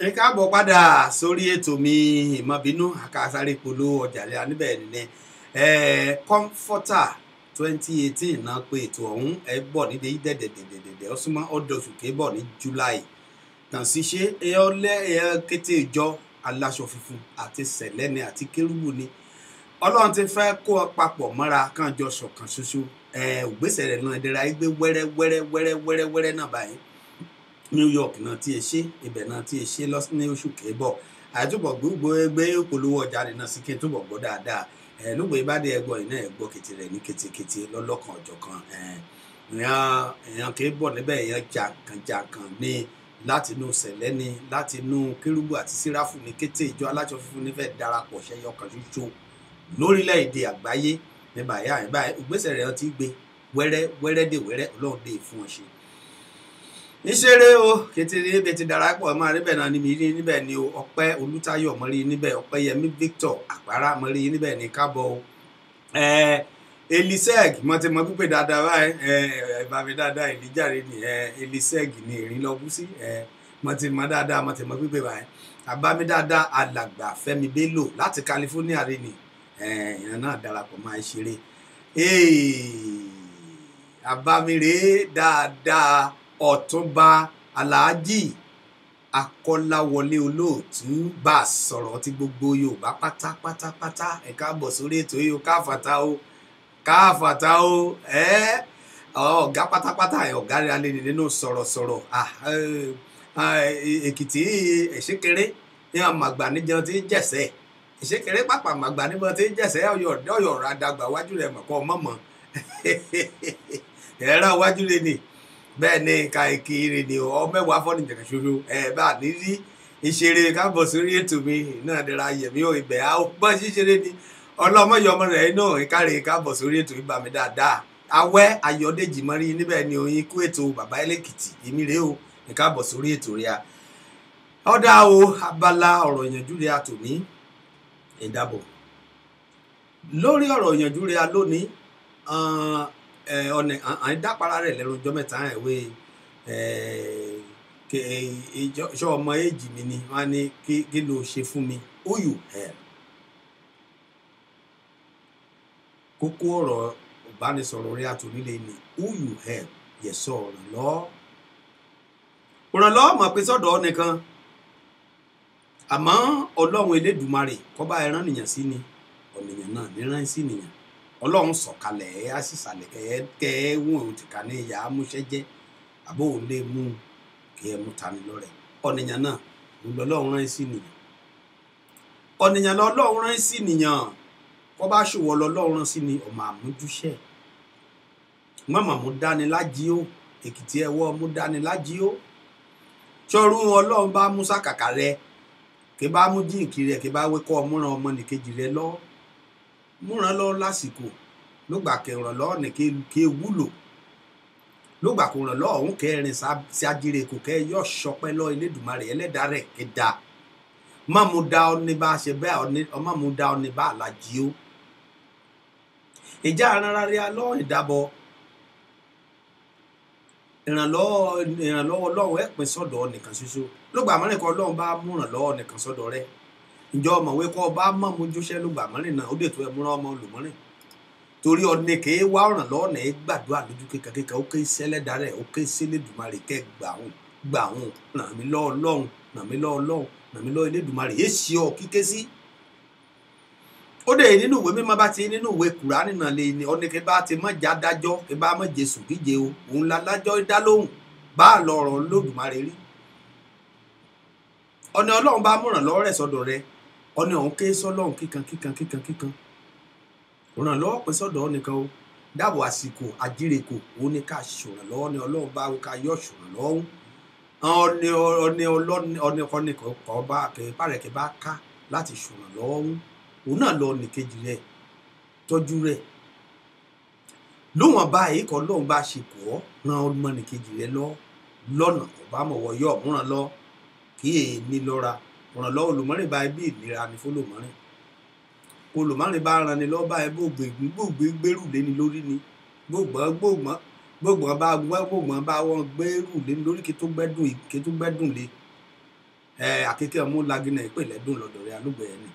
Ẹ káàbọ̀ padà sórí ètò mi ìmọ̀bínú àkàsáré polówó ọ̀jàlẹ̀ níbẹ̀ nílẹ̀ Comforter 2018 náà pé ètò ọ̀hún ẹ bọ̀ ní dẹ́dẹ́dẹ́dẹ́dẹ́ ó súnmọ́ ọdọ̀ oṣù kébọ̀ ní July kàn sí ṣe ẹ kété ìjọ aláṣọ funfun àti sẹ̀lẹ́ni àti kérúbù ni Ọlọ́run ti fẹ́ kó ọ papọ̀ mọ́ra kàn jọ ṣọ̀kan ṣoṣo ògbésẹ̀ rẹ̀ náà ẹ̀dẹ̀ra ẹgbẹ́ wẹ́rẹ́ náà báyìí New York náà tí ẹ ṣe ibẹ̀ náà tí ẹ ṣe ní oṣù kébọ̀ àìtúbọ̀ gbogbo ẹgbẹ́ ìpolówó ọjà rẹ̀ náà sí kí n túbọ̀ gbọ́ dáadáa lóògbé ìbádé ẹgbọ́ iná ẹgbọ́ kìtì rẹ̀ ní kìtìkìtì lọ́lọ́kan ọ̀jọ̀kan èèyàn kébọ̀ níbẹ̀ èèyàn jàǹkàn ní látinú sẹ̀lẹ́ni látinú kérúbù àti síráfù ní kété ìjọ aláṣọ funfun nífẹ̀ẹ́ darapọ̀ ṣẹyọ kan ṣoṣo lórílẹ̀‐èdè àgbáyé ní báyà ìgbésẹ̀ rẹ̀ ti gbé wẹ́rẹ́ dé wẹ́rẹ́ Ọlọ́run dé fún ọ ṣe ìṣeré o kékeré ibi ti darapọ̀ máa rí bẹ́ẹ̀ náà ni mi rí níbẹ̀ ni o Ọpẹ́ Olútáyọ̀ mọ́rí níbẹ̀ Ọpẹ́yẹmí Victor Àpárá mọ́rí níbẹ̀ ní kábọ̀ o Eliseg mo ti mọ pípé dáadáa báyìí bàbí dáadáa ìlíjàre ni Eliseg ni èrí lọ bú sí mo ti mọ dáadáa mo ti mọ pípé báyìí àbámi dáadáa Alàgbà Fẹ́mi Bello láti California rí ni ìyẹn náà darapọ̀ máa ṣeré àbámi rèé dáadáa Ọ̀túnba Aláàjì Akọ́láwọlé Olóòtú bá sọ̀rọ̀ tí gbogbo Yorùbá pátápátápátá ẹ káàbọ̀ sórí ètò yìí káfàtà o ọ̀gá pátápátá ọ̀gá rẹ̀ alẹ́ nínú sọ̀rọ̀ Èkìtì ẹ̀ṣẹ́kẹrẹ ní àmàgbà níjẹun tí ń jẹ̀sẹ̀ ẹ̀ṣẹ́kẹrẹ pápá àmàgbà níjẹun tí ń jẹ̀sẹ̀ ọ̀yọ̀ àdàgbà wájú rẹ̀ mọ̀kọ́ mọ̀mọ́ ẹ̀rọ wájú rẹ̀ ni bẹ́ẹ̀ ni ká ìkiri ni mẹ́wàá fọ́nì jẹ̀kẹ̀ ṣoṣo bá ní rí ìṣeré káàbọ̀ sórí ètò mi náà dẹ̀ra yẹ̀mí ò ibẹ̀ bọ́ ṣíṣeré ni ọlọ́mọyọmọ rẹ̀ náà ìkárè káàbọ̀ sórí ètò ìgbà mi dáadáa Awẹ́ Ayọ̀dèjì mọ́rí níbẹ̀ ni oyin kú ètò bàbá Ẹlẹ́kìtì èmi rèé o ìkáàbọ̀ sórí ètò rẹ̀ ọ̀dà o abala ọ̀rọ̀ ìyànjú rẹ̀ àtòní ìdábọ̀ lórí ọ̀rọ̀ ìyànjú rẹ̀ lónìí ọ̀nà àìdápara rẹ̀ lẹ́nu ọjọ́ mẹ́ta ìwé ṣọ́ ọmọ èjì mi ni wọ́n á ní kí ló ṣe fún mi who you help. kókó ọ̀rọ̀ ìbánisọ̀rọ̀ orí àtòrílẹ̀ ni who you help yẹ̀sọ̀ òrànlọ́wọ́ mọ̀ pé sọ́dọ̀ ọ nìkan àmọ́ ọlọ́run elédùmarè kọ́ bá ẹran nìyàn sí ni ọ̀nìyàn náà níran sí nìyàn ọlọ́run sọ̀kalẹ̀ ẹ̀ á sì sàlẹ̀ kẹ́ ẹ wọ́n ò tìka ní ìyá amúṣẹ́ jẹ́ àbó ò lè mú kí ẹ mú tani lọ́rẹ̀ ọ̀nìyàn náà lọ́lọ́run rán sí nìyàn ọ̀nìyàn lọ́lọ́run rán sí nìyàn kọ́ bá ṣòwò lọ́lọ́run rán sí ni ọmọ àmójúṣẹ́ mọ́mọ́ mú dání lájí ó èkìtì ẹ̀wọ́ mú dání lájí ó ṣọ́rú ọlọ́run bá mú sàkàkà rẹ kí bá mú jíǹkì rẹ kí bá wékọ́ múran ọmọ nìkejì rẹ lọ múran lọ lásìkò ló gbà kẹràn lọ ní kí wúlò ló gbà kó ràn lọ ọ̀hún kẹrin sí ajíire kò kẹ yọ ṣọpẹ́ lọ Elédùmarè ẹlẹ́dàá rẹ̀ kéda má mú da ọ ní bá ṣe bẹ́ẹ̀ ọmọ mú da ọ ní bá àlàjì ó ìjà ara rẹ alọ́ ìdábọ̀ ìrànlọ́wọ́ ọlọ́run ẹ̀ pín sọ́dọ̀ nìkan ṣoṣo ló gbà mọ́rin kan ọlọ́run bá mú ìrànlọ́wọ́ nìkan sọ́dọ̀ rẹ̀ ìjọ ọmọwé kọ́ bá mọ́ mójúṣẹ́ ló gbà mọ́rin náà ó dè tó ẹ múra ọmọ olùmọ́rin torí ọ̀nà kèé wá ìrànlọ́wọ́ náà gbàdúrà lójú kékeré ó ké sẹ́lẹ̀dá rẹ̀ ó ké sẹ́lẹ̀dùmarè kẹ́ gbà hùn ràn mí lọ́wọ́ ọlọ́run ràn mí lọ́wọ́ ọlọ́run ràn mí lọ́wọ́ Elédùmarè yé ṣe ọ kíké sí. ó dè nínú ìwé mímọ́ bá ti nínú ìwé Kùránì náà lè ní ọ̀nà kí bá ti mọ́ já dájọ́ kí bá mọ́ Jésù kíje o òun la lájọ́ dá lóhùn bá a lọ ọ̀rọ̀ Olódùmarè rí ọ̀nà ọlọ́run bá múràn lọ́wọ́ rẹ̀ sọ́dọ̀ rẹ̀ ọ̀nà ọ̀hún ké sọ́lọ́run kíkan òrànlọ́wọ́ pín sọ́dọ̀ ọ nìkan o dáàbò àsìkò àjírèkò òun ni ká ṣòrànlọ́wọ́ ní ọlọ́run bá ká yọ ṣòrànlọ́wọ́ ọ̀nà ọkọ̀ bá kẹ̀párẹ̀ kẹ̀ bá ká láti ṣòrànlọ́wọ́ òun náà lọ nìkejì rẹ̀ tọ́jú rẹ̀ lóhùn báyìí kọ́ lóhùn bá ṣe pọ̀ ran ọmọ nìkejì rẹ̀ lọ́nà kò bá mọ̀ wọ́yọ̀ múràn lọ kí èèní lọ́ra òrànlọ́wọ́ olùmọ́rìn bá ẹbí ìlera ní fọlọ́mọ́rìn olùmọ́rin bá ran ni lọ́ba ẹ gbòògbé gbèrú léni lórí ni gbòògbọ́n bá wọn gbèrú léni lórí kí tó gbẹ́dùn lé àkékè ọmú lagina ìpínlẹ̀ dùn lọ́dọ̀ rẹ̀ alúgbẹ̀ ẹni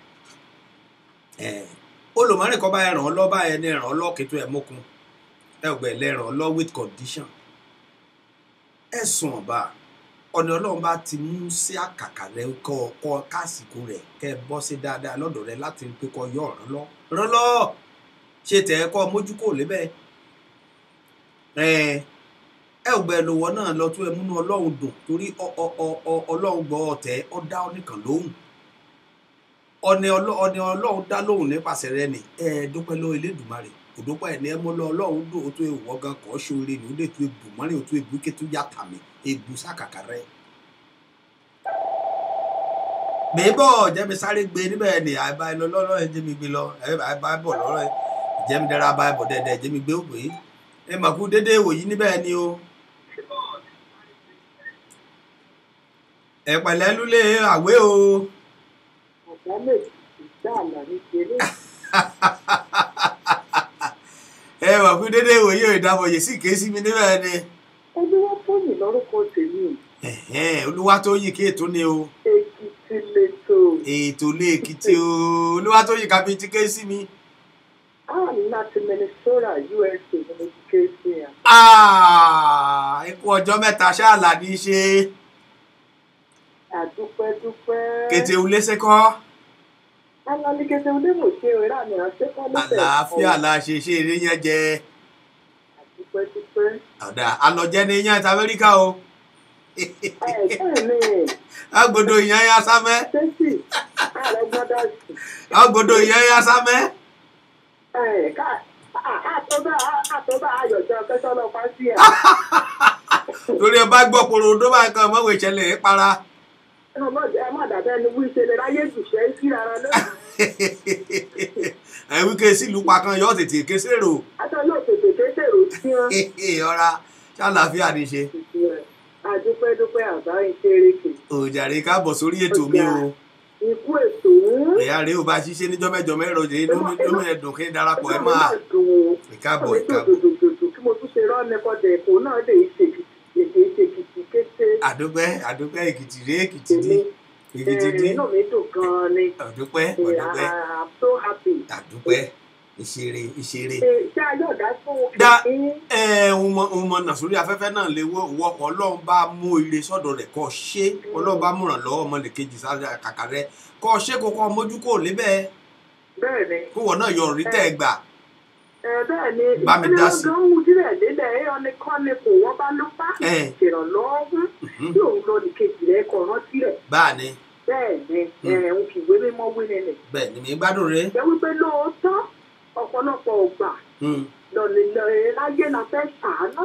olùmọ́rin kọ́ bá ẹ ràn ọ́ lọ́ba ẹni ràn ọ́ lọ́ kẹtù ẹ̀ mọ́kun ẹ ọgbẹ́ ẹ̀ ràn ọ́ lọ́ with condition ẹ̀sùn ọ̀bà ọ̀nà ọlọ́run bá ti mú sí àkàkà rẹ kọ́ kásìkò rẹ̀ kẹ́ ẹ bọ́ sí dáadáa lọ́dọ̀ rẹ láti rí pé kọ́ yọ rán lọ́ ṣe tẹ̀ ẹ́ kọ́ mójú kò lébẹ̀ ẹ ò gbẹ lọ́wọ́ náà lọ tó ẹ múnú ọlọ́run dùn torí ọlọ́run gbọ́ ọ̀tẹ̀ ọ dá ọ nìkan lóhùn ọ̀nà ọlọ́run dá lóhùn nípasẹ̀ rẹ ni ẹ dúpẹ́ lọ́wọ́ Elédùmarè kò dúpẹ́ ẹ̀ ní ẹ mọ́ lọ ọlọ́run dùn ó tó ìwọ́ gan kọ́ ṣoore ni ó lè tó ebù mọ́rin ó tó ebù ké tó yá tàmí ebù sákàkà rẹ. bẹ́ẹ̀bọ̀ jẹ́mi sáré gbé níbẹ̀ ni àìbá ẹ lọ lọ́rọ́ ẹ jẹ́mi gbé lọ àìbá ẹ bọ̀ lọ́rọ́ ẹ jẹ́mi dára bá ẹ bọ̀ dẹ́dẹ́ jẹ́mi gbé òpè ẹ mà kú dédé ìwòyí níbẹ̀ ni o. ẹ pẹ̀lẹ́ lúlé àwé o. ọ̀gá lè dá àlà ní kéré. ẹ wà fún dédé ìwòye ìdábọ̀yè sí ké sí mi níbẹ̀ ni. Olúwatóyìn lórúkọ tèmi. Olúwatóyìn kí ètò ni o. Èkìtì lètò. Ètò lé Èkìtì o. Olúwatóyìn kàbí ti ké sí mi. Láti Minnesota, USA ni mo ti ké sí ya. Ikú ọjọ́ mẹ́ta ṣáàlà ní í ṣe. Àdúpẹ́. Kété ulé sẹ́kọ́. Alálẹ́ kété ulé mò ṣe eré àmì àṣẹ́kọ́ lọ́sẹ̀. Àlàáfíà la ṣe eré yẹn jẹ. Àdúpẹ́. Ọ̀dà alọ́jẹ́ ní yẹn ti Amẹ́ríkà o. Agbodò ìyẹn ya sámẹ́. Agbodò ìyẹn ya sámẹ́. Àtọ́bá ayọ̀jọ́ kẹ́sọ́ lọ pa sí ẹ̀. Torí ẹ bá gbọ́ porodó bá kan mọ́wé ìṣẹ̀lẹ̀ ẹ̀ para. Ẹ má dàbẹ́ ni wí ṣe lè ráyè jùṣẹ́ sí ara náà. Ẹ wí ké sílùú pa kan yóò tètè ké sèrò. Aṣọ yóò tètè ké sèrò sí wọn. Ọ̀ra ṣàlàáfíà ní ṣe. Àdúpẹ́ àbá ìṣeréke. Òjàre káàbọ̀ sórí ètò mi o. Ikú ètò ń. Ẹ̀yà rèé ò bá ṣiṣẹ́ níjọ́ mẹ́jọ mẹ́rọ jẹ́ lómi ẹ̀dùn kí n darapọ̀ ẹ máa. Ìkáàbọ̀. Tí mo ọ̀nẹ́kọ̀dẹ̀ èkó náà lè ṣe èkìtì kété. àdúpẹ́ èkìtì rí èkìtì ní èkìtì ní. inú mi dùn gan-an ni. àdúpẹ́ I'm so happy. àdúpẹ́ ìṣeré. ṣé ayé ọ̀dà fún òun mọ nà sórí afẹ́fẹ́ náà lè wọ́pọ̀ ọlọ́run bá mú ire sọ́dọ̀ rẹ̀ kọ́ ṣe ọlọ́run bá múràn lọ́wọ́ ọmọlẹ́kejì sáré kàkà rẹ̀ kọ́ ṣe kókó mójú kò lébẹ̀. bẹ́ẹ̀ni. kó wọ́n náà yọ orí tẹ́ ẹ gbà. bẹ́ẹ̀ni bá mi dá sí. ìpínlẹ̀ ọ̀gá sílẹ̀ nílẹ̀ ọ̀nìkanni kò wọ́n bá ló bá ìṣèrànlọ́wọ́ tí òun lọ ní kejì rẹ̀ kọ̀ rántí rẹ̀. báàni. bẹ́ẹ̀ni òun kì í wé mímọ́ wí nílẹ̀. bẹ́ẹ̀ni mi gbádùn rẹ. jẹ́ wípé lóòótọ́ ọ̀pọ̀lọpọ̀ ọgbà lọ́lẹ̀ láyé la fẹ́ ṣàánú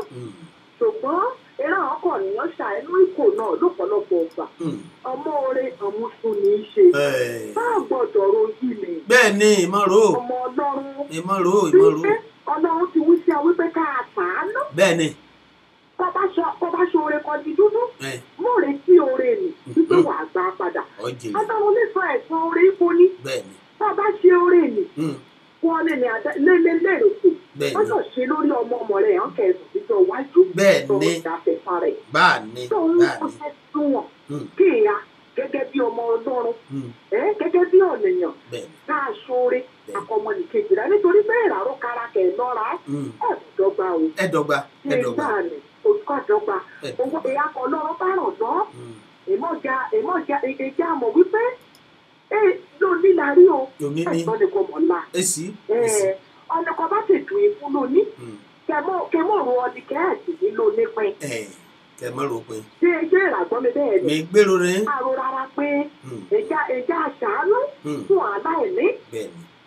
ṣùgbọ́n eré ọkọ̀ nìyẹn ṣàánú ìkò náà lọ́pọ̀lọpọ̀ ọgbà ọmọ orin àmúṣu ní í ṣe bá a gbọ́dọ̀ rojí mi. bẹ́ẹ̀ni ìmọ̀ró ọmọ ọlọ́run ìmọ̀ró ọlọ́run ti wí sí ọ wípé ká a ṣàánú. bẹ́ẹ̀ni. kọ́ bá ṣe oore kan di dúdú mo retí oore nì wípé wàá gbà padà ọlọ́run lè sọ ẹ̀sán oore ipò ní kọ́ bá ṣe oore nì wọ́n lè ní lérò sí wọ́n yóò ṣe lórí ọmọ rẹ̀ hàn kẹsàn-án títọ́ wájú tó ń dàfẹ́fà rẹ̀ tó ń kọ́ṣẹ́ sún wọn kéèyà gẹ́gẹ́ bí ọmọ ọlọ́run gẹ́gẹ́ bí ọ̀nìyàn ká a ṣoore akọmọnìkejì rẹ̀ nítorí bẹ́ẹ̀ rárá kára kẹ̀ lọ́ra ẹ̀dọ́gba o ẹ̀dọ́gba ni olùkọ́ ẹ̀dọ́gba owó ìyá kan lọ́rọ́ bá ràn lọ́ èmọ̀jà ìjà mọ̀ wípé lóní la rí o ẹ̀gbọ́n ni kò mọ̀ la ọ̀nà kan bá ti dùn ìfún lóní kẹmọ́ ro ọdí kẹ́ẹ̀sì ní lóní pin. kẹmọ́ ro pin. ṣé ìràgbọ́n mi bẹ́ẹ̀ ni. mi gbèrò rẹ. àrò rárá pé ẹja àṣàánú fún aláìní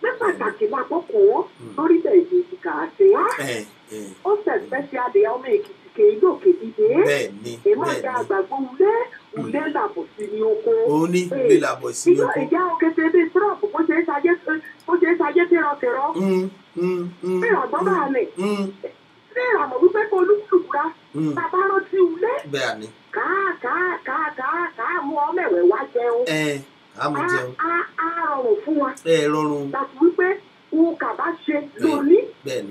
ní pàtàkì lákòókò lórílẹ̀-èdè ìkà àti á. ó ṣẹ̀ṣẹ̀ ṣe adìyẹ ọmọ èkìtì kéèdè òkè dìde. èèmọ̀ ìjà àgbàgbọ́ ulé làbọ̀ sí ní oko. òun ní ulé làbọ̀ sí ní oko. ìjà òkété bíi trump bó ṣe é ṣayé tẹ̀rọ̀tẹ̀rọ̀. bí ọ̀gbọ́n bá lè. ṣé ìràmọ̀ wípé kó olúkúlùkúra bàbá rántí ulé. káà mú ọmọ ẹ̀wẹ̀ wá jẹun. àmọ̀ jẹun. á rọrùn fún wa. rọrùn. láti wípé òun kà bá ṣe lóní.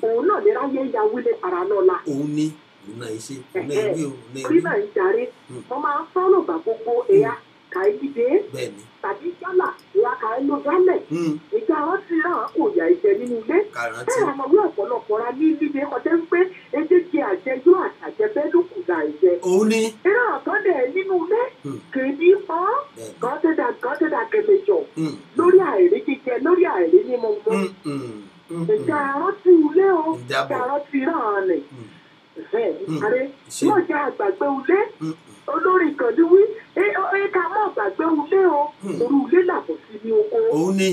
òun náà lè ráyè ìyàwó ilé para náà la. òun ní náà ṣe náà ìwé o náà ìwé. orí náà ń darí wọ́n máa ń sọ́nà gbà gbogbo ẹ̀yà kàìdìdé tàbí jálà ìyá kàìlò jálẹ̀ ìjà wọn ti ràn án kò yà ìjẹ nínú ilé bẹ́ẹ̀ àwọn ọmọ ọ̀pọ̀lọpọ̀ ra ní líle kọjá ń pé edéke àjẹjọ́ àtàjẹbẹ́ ló kù dà ìjẹ. òun ni. eré ọ̀tọ́ dẹ̀ nínú ilé kèémí pọ́n gọ́tẹ́dà kẹmẹjọ lórí àìrí jíjẹ lórí àìrí mímu mọ́ ìjà rántí ilé o ìjà rántí ràn án nì. Wọ́n jẹ́ àgbàgbé ulé olórí kan ní wí ká mọ́ àgbàgbé ulé o orí ulé làbọ̀ sí ní oko. òun ní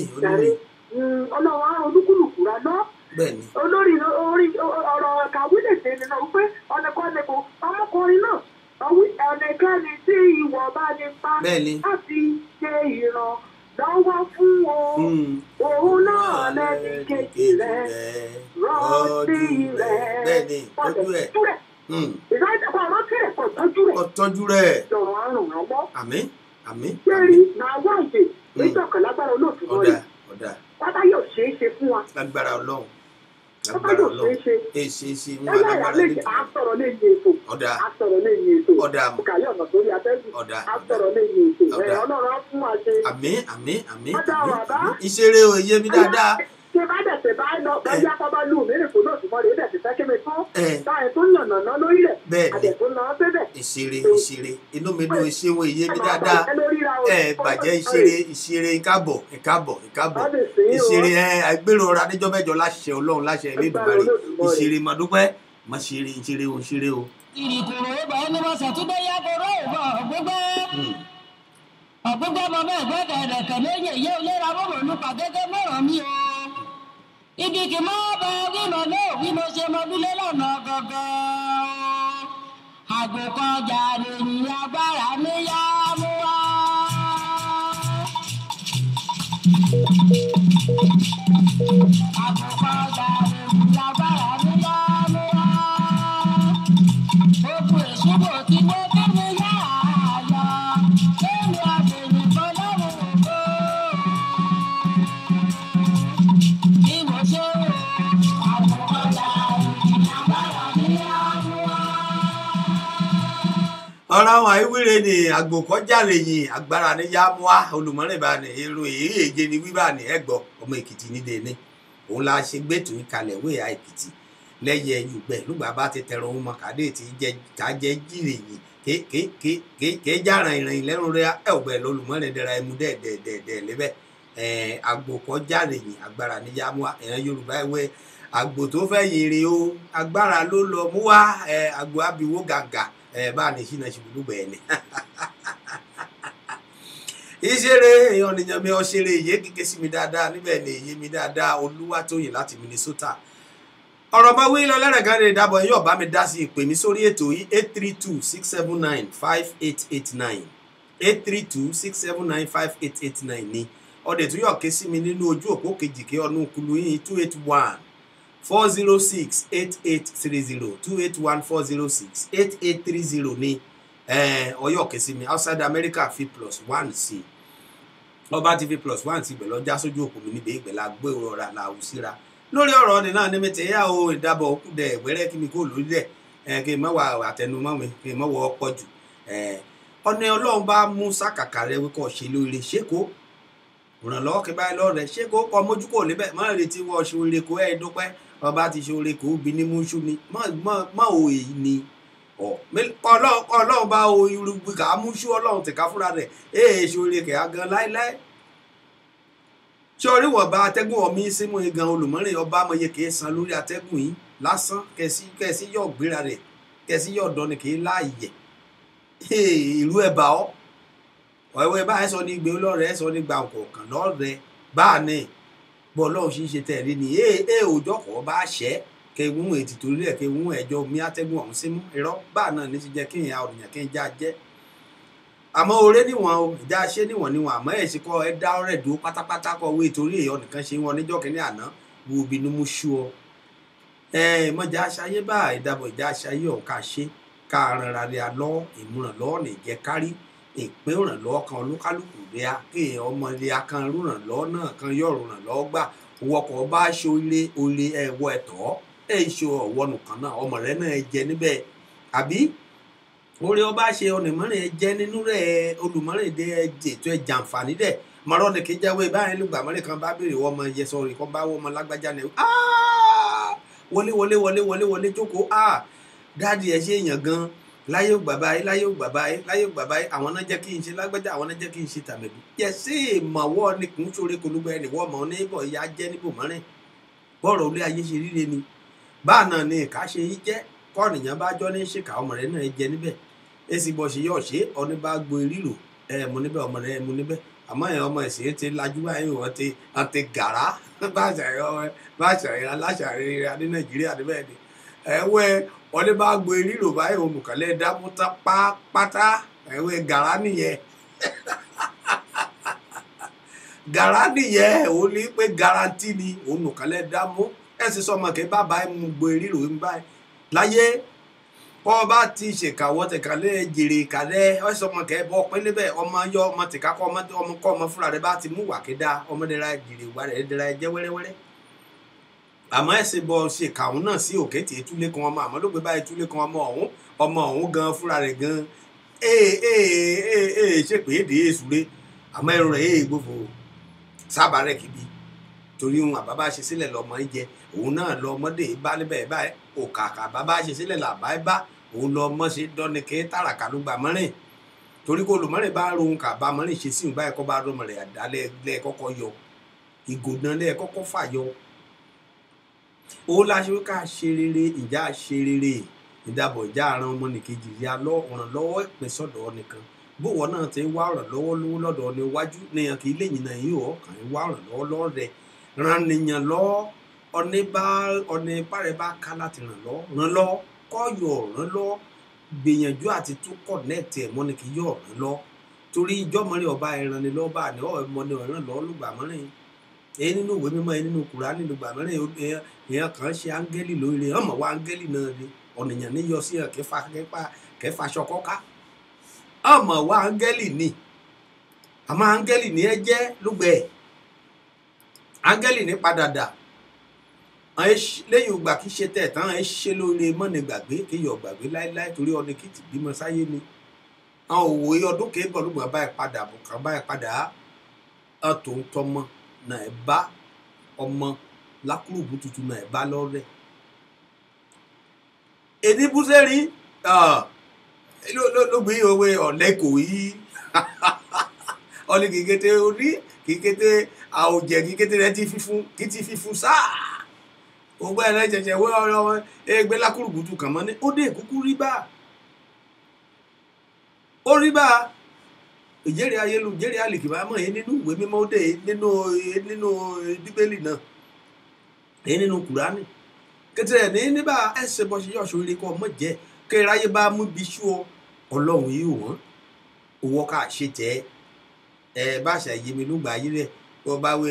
ọlọ́wọ́ olúkúlùkù rà lọ. olórí ọ̀rọ̀ kàwé lè ṣe nínú wípé ọ̀nẹ́kọ́nẹ́kọ́ ọmọkùnrin náà ọ̀nẹ́kẹ́ni tí ìwọ̀ bá ní pa láti ṣe ìran lọ́wọ́ fún o òun náà lẹ́ni kejì rẹ̀ rántí rẹ̀ tọ́jú rẹ̀ ìdájọ́ rántí rẹ̀ kò tọ́jú rẹ̀ tọ́jú rẹ̀ lọ́rùn àrùn àwọ̀ àmín jẹ́rìí náà wá ìdè níjọ̀kan lágbára olóòtú lọ́rẹ̀ wábá yóò ṣeé ṣe fún wa lágbára ọlọ́run wábá yóò ṣeé ṣe ẹlẹ́yà lè àsọ̀rọ̀ lè yin ètò àsọ̀rọ̀ lè yin ètò kàyọ̀ ọ̀nà sórí atẹ́gùn àsọ̀rọ̀ lè yin ètò ọlọ́run á fún wa ṣe. àmín ìṣeré o iye mi dáadáa. ṣé bá dẹ̀ tẹ̀ bá lọ bọ́jà kọ́bá lù mí rè kó náà tún mọ́lẹ̀ dẹ̀ tẹ̀ fẹ́ kémi tán táyà tó nànà ná lórí rẹ̀ àdẹ̀ tó nà án bẹ́bẹ̀. ìṣeré inú mi dùn ìṣeun iye mi dáadáa bàjẹ́ ìṣeré ìkábọ̀ ìṣeré agbèrò ọ̀rọ̀ adéjọ́ mẹ́jọ láṣẹ ọlọ́run láṣẹ Elédùmarè ìṣeré mọ̀dúpẹ́ mọ̀ ṣeré ìṣeré o ṣeré o. ìrìkùrò ìbọn ẹni wọn ṣàtúndé yàgòrò ìbọn ọ̀gbẹ́gbẹ́ ọmọ bẹ́ẹ̀ gbẹ́dẹ̀ ẹ̀dẹ̀kẹ̀ lẹ́yìn èyí olóra mọ̀mọ́ nípa gẹ́gẹ́ mọ̀ràn mi o. ibi kì í máa bẹ wímọ náà wí mo ṣe mọ dúlé lọ́nà gangan. àgùkọjà lèyìn agbára mi yá mú wá. àgùkọjà lèyìn agbára mi yá mú wá. ogun èṣùbò tí mo bí mi yá àyà. lẹ́nu àbẹ̀yìn kan lọ́rùn ògbó. bí mo ṣe àgùkọjà lèyìn agbára mi yá mú wá. ọ̀rọ̀ àwọn àìwíre ni àgbòkọ́jàre yìí agbára ní yámúá olùmọ̀rìn bá ní èrò èyí èje ni wíwà ní ẹ̀gbọ́ ọmọ èkìtì nídìí ní òun la ṣe gbẹ́tù ìkàlẹ̀ wé àìkìtì lẹ́yẹ yùgbẹ́ lùgbà bá ti tẹ̀rọ ohun mọ̀kàdé tí kájẹ́ jìrì yìí kéjà rìn lẹ́rù rẹ̀ ẹ̀ọ̀gbẹ́ lolùmọ̀rìn dẹ̀ra ẹmu dẹ̀ẹ̀dẹ̀ẹ̀dẹ̀ lébẹ̀ àgbòkọ́jàre yìí agbára ní yámúá ẹ̀yàn yorùbá ẹ̀wẹ́ àgbò tó fẹ́ yèrè o agbára ló lọ mú wá àgbò abiwó gàgà bá ní ṣínà ṣubú bẹ́ẹ̀ ni ìṣeré èèyàn nìyàn mi ọṣẹrẹ ìyé kíké sí mi dáadáa níbẹ̀ ni èyí mi dáadáa Olúwatóyìn láti Minnesota ọ̀rọ̀ bá wí lọ lẹ́rẹ̀gàdé ìdábọ̀ yóò bá mi dá sí ìpè mi sórí ètò yìí 832-679-5889 832-679-5889 ni ọdẹ tó yọ̀ ké sí mi nínú ojú òpó kejì kí ọdún kulu yìí 281-406-8830 281-406-8830 ni ọyọ kẹsí mi outside America +1 sí ọba ti +1 sí ìgbẹ̀lọ́ já sójú òkú mi níbi ìgbẹ̀lá gbé ọ̀rọ̀ làwù síra lórí ọ̀rọ̀ ọ̀nì náà ní mẹ́tẹ̀ yá o ìdábọ̀ òkú dẹ̀ wẹ́rẹ́ kí mi kó lórí dẹ̀ kí n má wà àtẹnumọ́ mi kí n má wọ ọ̀pọ̀ jù ọ̀nà Ọlọ́run bá mú sákàkà rẹ wíkọ̀ ṣe lórí ṣéko ìrànlọ́wọ́ kí báyìí lọ́ọ́ rẹ̀ ṣéko kọ́ mójú kò níbẹ̀ má retí wọ́n ṣe oore kó ẹ̀ dúpẹ́ ọba ti ṣe oore kó bí ní múṣú ni má ò èyí ni Ọlọ́run bá o irúgbìn ká múṣú Ọlọ́run tẹ̀ka fúnra rẹ̀ ṣe oore kẹ̀ á gan láíláí ṣé orí wọ̀ bá atẹ́gùn ọ̀mí símú igan olùmọ́rin ọba amọ̀ye kì í san lórí atẹ́gùn yìí lásán kẹsí yọ̀ gbéra rẹ̀ kẹsí yọ̀ dọ́ni kì í láàyè ìlú ẹ̀bà ọ́ ọ̀ẹ́wẹ́ bá ẹ sọ ní gbé ọlọ́rẹ̀ ẹ sọ ní gba ọ̀kọ̀ọ̀kan lọ́rẹ̀ bá a ní bọ́ Ọlọ́run ṣì ń ṣe tẹ̀lé ni òòjọ́ kọ́ bá ṣẹ́ kẹ wún ètì torí rẹ̀ kẹ wún ẹjọ́ mi atẹ́gùn ọ̀hún símú irọ́ bá a náà ní ti jẹ́ kí ìyá ọ̀rìyàn kí n já jẹ́ àmọ́ oore níwọ̀n o ìjà ṣe níwọ̀n àmọ́ ẹ̀ ṣe kọ́ ẹ dá ọ̀rẹ́ dúró pátápátá kọ́ wé torí èèyàn nìkan ṣe wọn níjọ́ kínní àná wo obìnrin mú ṣú ọ mọ̀jà aṣayé bá ìdàbọ̀ ìjà aṣayé ọ̀hún ká ṣe ká rànra rẹ̀ lọ ìmúrànlọ́wọ́ nìjẹ́ kárí ìpín ìrànlọ́wọ́ kan olúkálùkù rẹ̀ kéèyàn ọmọ rẹ̀ kan rúrànlọ́wọ́ náà kan yọ̀rọ̀ rànlọ́wọ́ gbà wọkọ̀ bá ṣe olè ẹ̀wọ̀ ẹ̀tọ́ ṣe ọ̀wọ́ nìkan náà ọmọ rẹ̀ náà jẹ níbẹ̀ àbí orí ọba ṣe ọ̀nìmọ́rin jẹ́ nínú rẹ̀ olùmọ́rin dé ètò ẹ̀ jàǹfààní dẹ̀ mọ̀rọ́ ni kì í jáwé báyìí lùgbà mọ́rin kan bá béèrè wọ́n mọ iye sọ̀rọ̀ kan bá wọ́n mọ lágbájá ni wọlé jókòó dáàdi ẹ̀ ṣe èèyàn gan láyé ògbà báyìí àwọn náà jẹ́ kí n ṣe lágbájá àwọn náà jẹ́ kí n ṣe tàmẹ̀dù yẹ sí ìmọ̀wọ́ ni kì í ṣoore kolúgbà ẹni wọ́n mọ̀ ní ibọ̀ ìyá jẹ́ níbò mọ́rin bọ́ọ̀rọ̀ olé ayé ṣe ríre ni báà náà ni ìka ṣe yí jẹ́ kọ́ọ̀nìyàn bá jọ́ ní ṣèkà ọmọ rẹ̀ náà jẹ níbẹ̀ èsì bọ̀ ṣe yọ̀ ṣe ọní bá gbo ríro mo níbẹ̀ ọmọ rẹ̀ mo níbẹ̀ àmọ́ ẹ̀ ọmọ ẹ̀sìn ti lajú báyìí wọ́n ti gàrá bá ṣàyẹ̀rẹ̀ aláṣàrẹ̀ ní Nàìjíríà níbẹ̀ ni ẹ̀wẹ̀ ọní bá gbo ríro báyìí olùkọ́lẹ̀ dámúta pátá ẹ̀wẹ̀ gàrá nìyẹn gàrá nìyẹn òun ní pé garanti ni olùkọ́lẹ̀ dámú ẹ̀sìn sọmọ kẹ́ bàbá ẹ̀ mú gbo ríro ń báyìí láyé kọ́ bá ti ṣèkàwọ́ tẹ̀kálẹ̀ jèrè ìkàlẹ̀ ọ̀ṣọ́mọkẹ́ bọ́ pínlẹ̀ bẹ́ẹ̀ ọmọ yọ ọmọ tìka kọ́ ọmọ fúnra rẹ̀ bá ti mú wà kéda ọmọdéra jèrè ìwà rẹ̀ dẹ̀ra ẹ̀jẹ̀ wẹ́rẹ́wẹ́rẹ́ àmọ́ ẹ̀sìn bọ́ ṣèkàwọ́ náà sí òkè tí ètúlé kan ọmọ àmọ́ ló gbé bá ètúlé kan ọmọ ọ̀hún gan fúnra rẹ̀ gan ṣèpè èdè èsùlé àmọ́ ẹ̀rọ rẹ̀ gbófo sábà rẹ̀ kìbi torí ohun àbábá ṣe sílẹ̀ lọ́mọ ń jẹ òun náà lọ ọmọdé bá níbẹ̀ báyìí òkàkà bàbá ṣe sílẹ̀ làbá ẹ bá òun lọ ọmọ ṣe dọ́ni kí tàràkà ló gbà mọ́rin torí kó olùmọ́rin bá rohun kà bá mọ́rin ṣe sí ìgbà ẹ̀kọ́ bá rọmọ rẹ̀ àdálẹ́ lẹ́ẹ̀kọ́kọ́ yọ ìgòdàn lẹ́ẹ̀kọ́kọ́ fàyọ. òun la ṣe wí ká ṣe rere ìjà ṣe rere ìdàbọ̀ ìjà àrùn ọmọnìkejì ya ọ̀rànlọ́wọ́ ìpín sọ̀dọ̀ nìkan bówọ́ náà ti wá ọ̀rànlọ́wọ́ lówó lọ́dọ̀ ní iwájú nìyàn kì í lè yìnà yìí ọ̀ kàn ń wá ọ̀rànlọ́wọ́ lọ́rẹ̀ ran nìyàn lọ́ọ́ ọ̀nà ipá rẹ̀ bá ká láti ràn lọ́ kọ́yọ̀ ràn lọ́ gbìyànjú àti tún kọ̀nẹ́ẹ̀tì ẹ̀ mọ́ni kì í yọ̀ ràn lọ́ torí ìjọ́mọ́rin ọba ẹran ni lọ́ọ́ bá ní ọmọdé ọ̀ràn lọ́ lùgbàmọ́rin èyí nínú ìwé mímọ́ èyí nínú Kùránì lùgbàmọ́rin èèyàn kan ṣe áńgẹ́lì lórí ọmọ wa áńgẹ́lì náà ni ọ̀nìyàn ní yọ sí kẹfà ṣọkọ́ká ọmọ wa áńgẹ́lì ni àmọ́ áńgẹ́lì ni ẹ jẹ́ lùgbẹ́ áńgẹ́lì ní padà dà lẹ́yìn ògbà kí ṣe tẹ̀ tán ẹ ṣe lóore mọ́ni gbàgbé kí yọ̀ gbàgbé láéláé torí ọ̀nì kìtì bímọ sáyé ni àwọn òwò ọdún kébọ̀ lùgbọ̀n báyìí padà bùkàn báyìí padà tó ń tọmọ náà ẹ bá ọmọ lákùrùbù tuntun náà ẹ bá lọ́rẹ̀ èdè búsẹ́rì ló gbé òwe ọ̀lẹ́kọ̀ yìí ọ̀lẹ́ kìkété orí kìkété àwòjẹ kìkété rẹ ti fífún sáà ògbà ẹ̀rẹ́ jẹjẹ wé ọ̀rọ̀ ẹgbẹ́ lákùrùbù tuntun kàn mọ́ ní ó dé kúkú rí bá ó rí bá ìjẹ́rìí ayélujára àlìkìbá mọ̀ yín nínú ìwé mímọ́ ó dé nínú bíbélì náà èyí nínú kùránì kété ẹ̀ ní níbà ẹsẹ̀ bọ́ ṣe yọ̀ ṣòro kọ́ ọmọ jẹ́ kéráyé bá mú bí ṣú ọ ọlọ́run yìí wọ́n owó ká ṣe tẹ́ ẹ bá ṣàyè mi ló gbà yí rẹ̀ wọ́n bá wé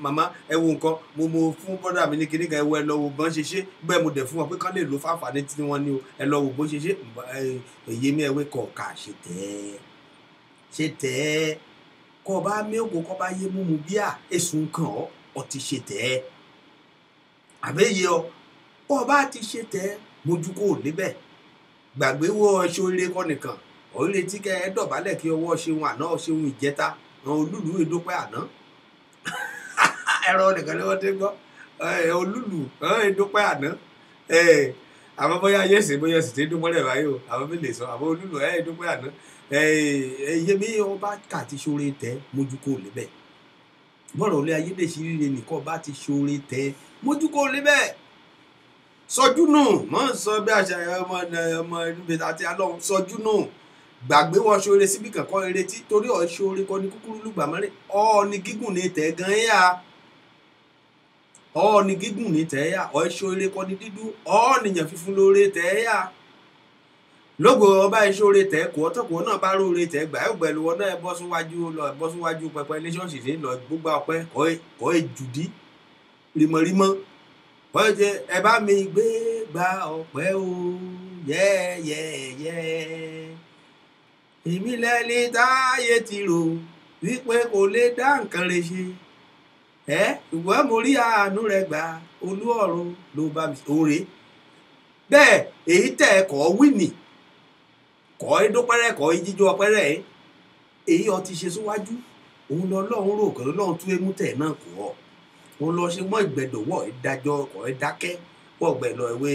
màmá ẹ wo nǹkan mo fún bọ́dà mi ní kíní kan ẹ wo ẹ lọ wo bọ́n ṣe ṣe bẹ́ẹ̀ mo dẹ̀ fún wọn pé kán lè lo fáfàní tí wọ́n ní o ẹ lọ wo bó ṣe ṣe èyí mi ẹ wé kọ̀ ká ṣe tẹ́ kọ́ bá mẹ́kọ̀ọ́ kọ́ bá yé múmu bíà èsùn kan ọ ti ṣe tẹ́ àbẹ́yẹ ọ bá ti ṣe tẹ́ mojú kò níbẹ̀ gbàgbé wọ ẹṣọ ilé kọ́ nìkan ọ̀ retí kẹ́ ẹ dọ̀bálẹ̀ kí ọwọ́ ṣeun àná ṣeun ìjẹta àwọn olúlu ìdópẹ́ àná ẹ̀rọ nìkan ni wọ́n ti gbọ́ olúlu ìdópẹ́ àná àwọn bóyá yẹ̀sì ti dúpọ́ rẹ̀ báyìí o àwọn mi lè sọ àwọn olúlu ìdópẹ́ àná yẹmi ọba kà ti ṣoore tẹ́ mojú kò níbẹ̀ bọ́ọ̀rọ̀ ilé ayédèṣí rire nìkan bá ti ṣoore tẹ́ mojú kò níbẹ̀ sọjú nù mọ́ sọ bí àṣà ọmọ níbi àti alọ́hún sọjú nù gbàgbé wọn ṣoore síbi kankan retí torí ọ̀ ṣoore kọ́ ní kúkúrú lùgbà mọ́rin ní gígùn ní tẹ̀ gan yá ní gígùn ní tẹ̀ yá ọ̀ ṣoore kọ́ ní dídú nìyàn fífún lóore tẹ̀ yá lógo ọba ìṣòro tẹ̀ kọ́ tọkọ náà bá róore tẹ̀ gbà ẹgbẹ́ lọ́wọ́ náà bọ́ síwájú pẹpẹ iléṣọ́ọ̀ṣì sí lọ gbogbo ọpẹ́ kọ́ ẹ jùdí rímọ̀rímọ̀ wọ́n jẹ́ ẹ bá mi gbé gba ọpẹ́ o yẹ́yẹ́yẹ́ èmi lẹ́ni táyé ti rò wípé kò lè dá nǹkan rẹ̀ ṣe ṣùgbọ́n mo rí àánú rẹ̀ gbà olú ọ̀run ló bá mi òre bẹ́ẹ̀ èyí tẹ̀ kọ́ wíìnì kọ́ ìdópẹ́rẹ́ kọ́ ìjíjọ́ ọpẹ́rẹ́ èyí ọ ti ṣe síwájú òun lọ́lọ́run rò kọ́ lọ́run tún émú tẹ̀ náà kọ́ òun lọ ṣe mọ́ ìgbẹ́dọ̀wọ́ ìdájọ́ kọ́ ẹ dákẹ́ wọ́n gbẹ̀ lọ ìwé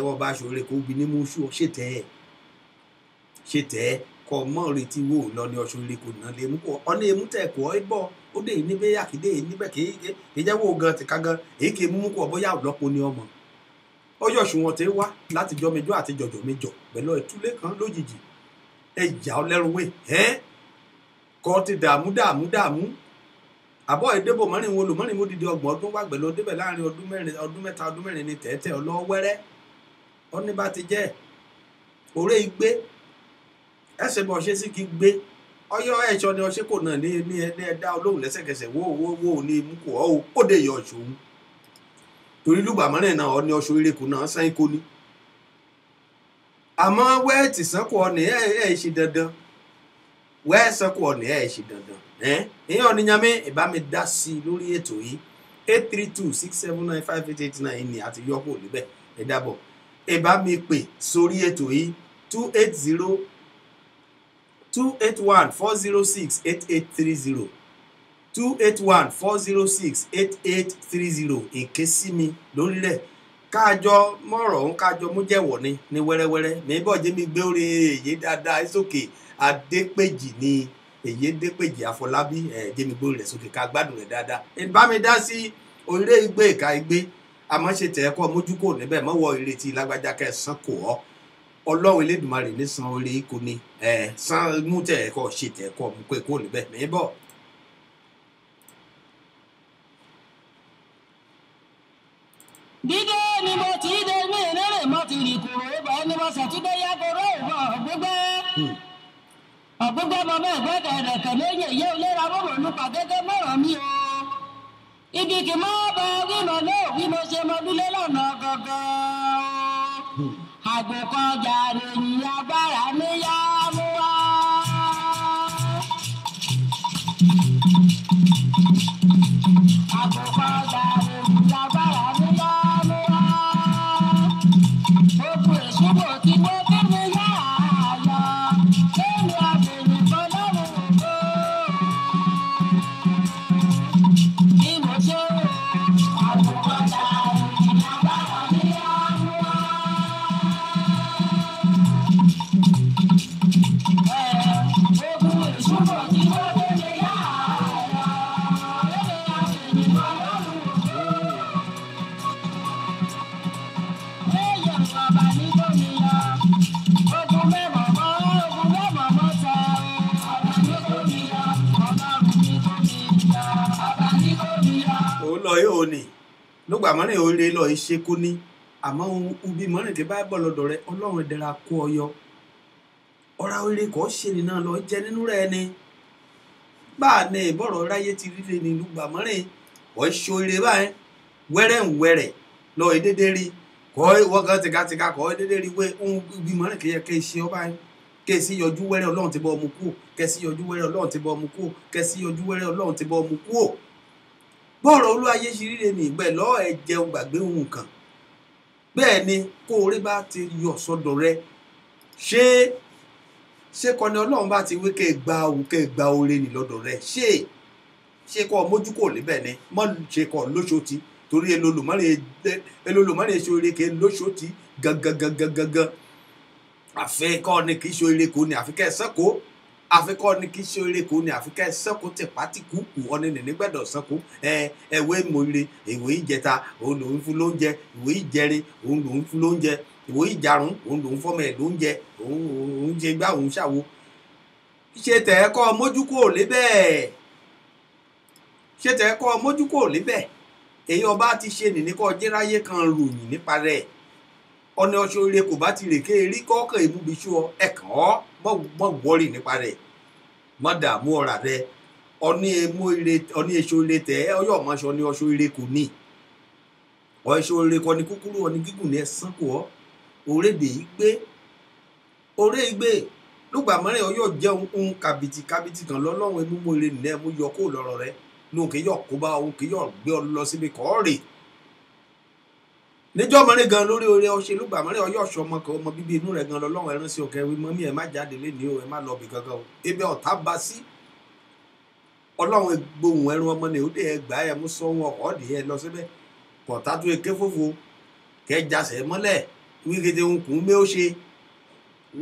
wọ́n bá ṣòro kó bí ní mú ṣú ṣètẹ́ kọ́ mọ́ retí wò lọ ní ọṣù ilé kò náà lè mú kọ́ ọ ní emú tẹ̀ kọ́ ẹ bọ̀ ó dé níbẹ̀ yàkídé níbẹ̀ kì í jẹ́ wò gan ti ká gan èyí kì í mú kọ́ bóyá ọ̀lọ́pọ̀ ní ọmọ ọjọ́ ṣùwọ̀n tẹ́ wá láti jọ mẹjọ àti jọjọ mẹjọ pẹ̀lú ìtúlé kan lójijì ẹ̀yà ọlẹ́rùwé kọ́ ti dààmú àbọ̀ ìdébò mọ́rin wo lò mọ́rin mo dìde ọgbọ̀n ọdún wá gbẹ̀lú ọdún bẹ̀ láàrin ọdún mẹ́ta ọdún mẹ́rin ní tẹ̀ẹ́tẹ̀ ọlọ́wẹ́rẹ́ ọ́ní bá ti jẹ́ òré igbé ẹsẹ̀ bọ̀ ṣe sí kí gbé ọyọ́ ẹ̀ṣọ́ ni ọṣẹ́ kò náà ní ẹ̀dá olóhùn lẹ́sẹ̀kẹsẹ̀ wó ní imú kò ọ́ ó dé yọ ọ̀ṣọ́ torí lùgbà mọ́rin náà ọ ní ọṣọ́ ìrẹ́kù náà sáyìn kò ní àmọ́ wẹ́ẹ̀tì sánkù ọ̀nì ẹ̀ ṣe dandan wẹ́ẹ̀ sánkù ọ̀nì ẹ̀ ṣe dandan èèyàn oníyàmé ìbá mi dá sí i lórí ètò yìí 832-679-5889 ni àti yọkù níbẹ̀ ẹ dábọ̀ ìbá mi pè sórí ètò yìí 281-406-8830 281-406-8830 èké sí mi lórílẹ̀ káàjọ mọ̀rọ̀ ń káàjọ mú jẹ́wọ̀ ní wẹ́rẹ́wẹ́rẹ́ mẹ́bọ̀ jẹ́ mi gbé orí èyí dáadáa sókè Adépèjì ni èyí Adépèjì Àfọlábí jẹ́mi gbórí rẹ̀ sókè ká gbádùn rẹ̀ dáadáa bá mi dá sí orílẹ̀ ìgbé ìka ìgbé àmọ́ ṣe tẹ̀ ẹ́kọ́ mójú kò níbẹ̀ mọ́wọ́ ìrètí lágbájá kẹsàn kò ọ́ Ọlọ́run Elédùmarè ní san orí kò ní san mú tẹ̀ ẹ́kọ́ ṣe tẹ̀ ẹ́kọ́ mú pé kò níbẹ̀ mẹ́bọ̀. dídé ni mo ti dé ní ìrẹ́rẹ́ mo ti rí kúrò ibà ẹni mo ṣàtúndé yá kóró ìbọn ọ̀gbẹ́gbẹ́ ọmọ ẹ̀gbẹ́ kẹ̀rẹ̀kẹ̀ lẹ́yìn èyí ò lera bọ̀bọ̀ nípa gẹ́gẹ́ mọ̀ràn mi o ibi kì máa bẹ wímọ náà bí mo ṣe mọ dúlé lọ́nà gangan àgbò kan jàre ní agbára mi yá mú wá. àgbò kan jàre ní agbára mi yá mú wá. gbogbo èṣù bò tí wọ́n bí mi. yóò ní lógbà mọ́rin ò lè lọ iṣẹ́ kó ní àmọ́ ubi mọ́rin tí báyìí bọ̀ lọ́dọ̀ rẹ ọlọ́run dẹra kó ọyọ ọ̀rá orí kọ́ ṣe nìna lọ jẹ nínú rẹ ni bá a ní ìbọ̀rọ̀ ráyé ti rí ní lógbà mọ́rin ọ̀ ṣe oore báyìí wẹ́rẹ́ ń wẹ́rẹ́ lọ ìdédé rí kọ́ wọ́gán tìkátìká kọ́ ìdédé rí wé ubi mọ́rin kì í yẹ kí ṣe ọ báyìí kẹsí yọjú wẹ́rẹ́ ọlọ́run ti bọ́ ọmú kú kẹsí yọjú wẹ́rẹ́ ọlọ́run ti bọ́ ọmú kú kẹsí yọjú wẹ́rẹ́ ọlọ́run ti bọ́ ọmú kú ò bọ́ọ̀rọ̀ olúwayé ṣe ríre ní ìgbẹ́ lọ́ọ́ ẹ jẹun gbàgbé ohun kan bẹ́ẹ̀ ni kó orí bá ti yọ sọ́dọ̀ rẹ ṣé kọ́ni ọlọ́run bá ti wí kẹ́ ẹ gba òun kẹ́ ẹ gba oore ní lọ́dọ̀ rẹ ṣé kọ́ mójú kò níbẹ̀ ni mọ́ ṣe kọ́ lóṣòtì torí elolùmọ́rẹ́ ṣe oore kẹ́ lóṣòtì gangan àfikọ́ ni kì í ṣe oore kò ní àfikẹ́ sẹ́kọ̀ọ́ àfikọ́ ni kì í ṣe oore kò ní àfikẹ́ sẹ́kọ̀ọ́ tẹ̀ pátíkùkù ọ̀nì nígbẹ̀dọ̀ sẹ́kọ̀ọ́ ẹ̀wé mòire ìwé ìjẹta òun lòún fún lóúnjẹ ìwé ìjẹrin òun lòún fún lóúnjẹ ìwé ìjarun òun lòún fọ́mọ ẹ̀ lóúnjẹ òun ṣe gbá òun ṣàwo ṣe tẹ̀ ẹ́ kọ́ mójú kò lébẹ̀ èyí ọba ti ṣe nìníkọ́ jẹ́ráyé kan ròyìn nípa rẹ̀ ọ̀nà ọ̀ṣọ́ ire kò bá ti rèké rí kọ́kàn ìmúbiṣú ọ ẹ̀kàn ọ́ mọ̀ wọ́rì nípa rẹ̀ mọ̀ dààmú ọ̀rà rẹ̀ ọ̀ní èso ire tẹ̀ ọyọ́ ọ̀mọṣọ ní ọ̀ṣọ́ ire kò ní ọ̀ṣọ́ ire kọ́ ní kúkúrú ọ̀ní gígùn ní ẹ̀sán kò ọ́ òrédè ìgbé lùgbà mọ́rin ọyọ́ jẹ́ ohun kàbìtì kan lọ́lọ́run ẹmú mọ́ ire nìyẹn mú yọ kó lọ́rọ̀ rẹ̀ lóun kì í yọ kó bá òun kì í yọ gbé ọ lọ síbi kọ́ rè níjọ́ mọ́rin gan lórí oore ọṣẹ lùgbà mọ́rin ọyọ́ ọ̀ṣọ́ ọmọ kan ọmọ bíbí inú rẹ̀ gan lọ́lọ́run ẹran sí ọkẹ́ wí mọ́mí ẹ̀ má jáde léni o ẹ̀ má lọ bì gangan o ebi ọ̀tá bá sí ọlọ́run gbóhùn ẹrun ọmọ ní òde ẹgbà ẹ̀ mú sọ wọn ọkọ̀ ọ̀dì ẹ̀ lọ síbẹ̀ kọ̀tà tó eke fòfo kẹjàsẹ̀ mọ́lẹ̀ wíkẹ́tẹ́ ohun kùn mé ó ṣe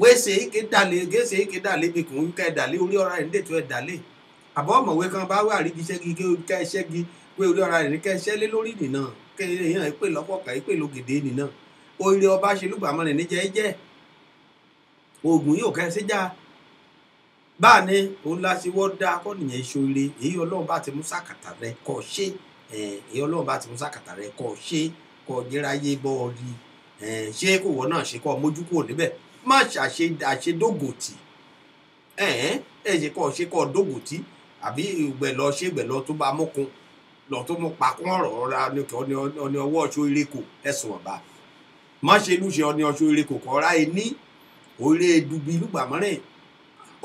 wéṣe ike dàlẹ́ bí kùn kẹ́ dàlẹ́ orí ọ̀rá ẹ̀ nídètò ẹ̀ dàlẹ́ àbọ̀ ọ̀mọ̀wé kan bá wà rí iṣẹ́gi kẹ́ ṣẹ́gi pé orí ọ̀rá ẹ̀ ní kẹ́ ṣẹ́ lé lórí nìna èèyàn ìpè lọ́pọ̀ọ̀kà ìpè lógèdè nìna orí ọba ṣe lùgbàmọ́rin níjẹ́ jẹ́ oògùn yóò kẹ́ sí já báà ní òun láti wọ́n dá akọ́nìyàn ìṣòro èyí ọlọ́run bá ti mú sàkàtà rẹ kọ́ ṣe èyí ọlọ́run bá ti mú sàkàtà rẹ kọ́ ṣe kọ́ jẹ́ráyé bọ́ ọ rí ṣé kò wọ́n náà ṣe kọ́ mójú kúrò níbẹ̀ má àṣedógòtì ṣe kọ́ ṣe kọ́ dógòtì àbí ìgbẹ̀lọ tó bá mọ́kun lọ tó mú pakún ọ̀rọ̀ ra ọ̀nì ọwọ́ ọ̀ṣọ́ ìrẹ́kọ̀ ẹ̀sùn ọ̀bá má ṣe lúṣe ọ̀nì ọ̀ṣọ́ ìrẹ́kọ̀ kọ́ ra ẹni orí edubi lùgbàmọ́rin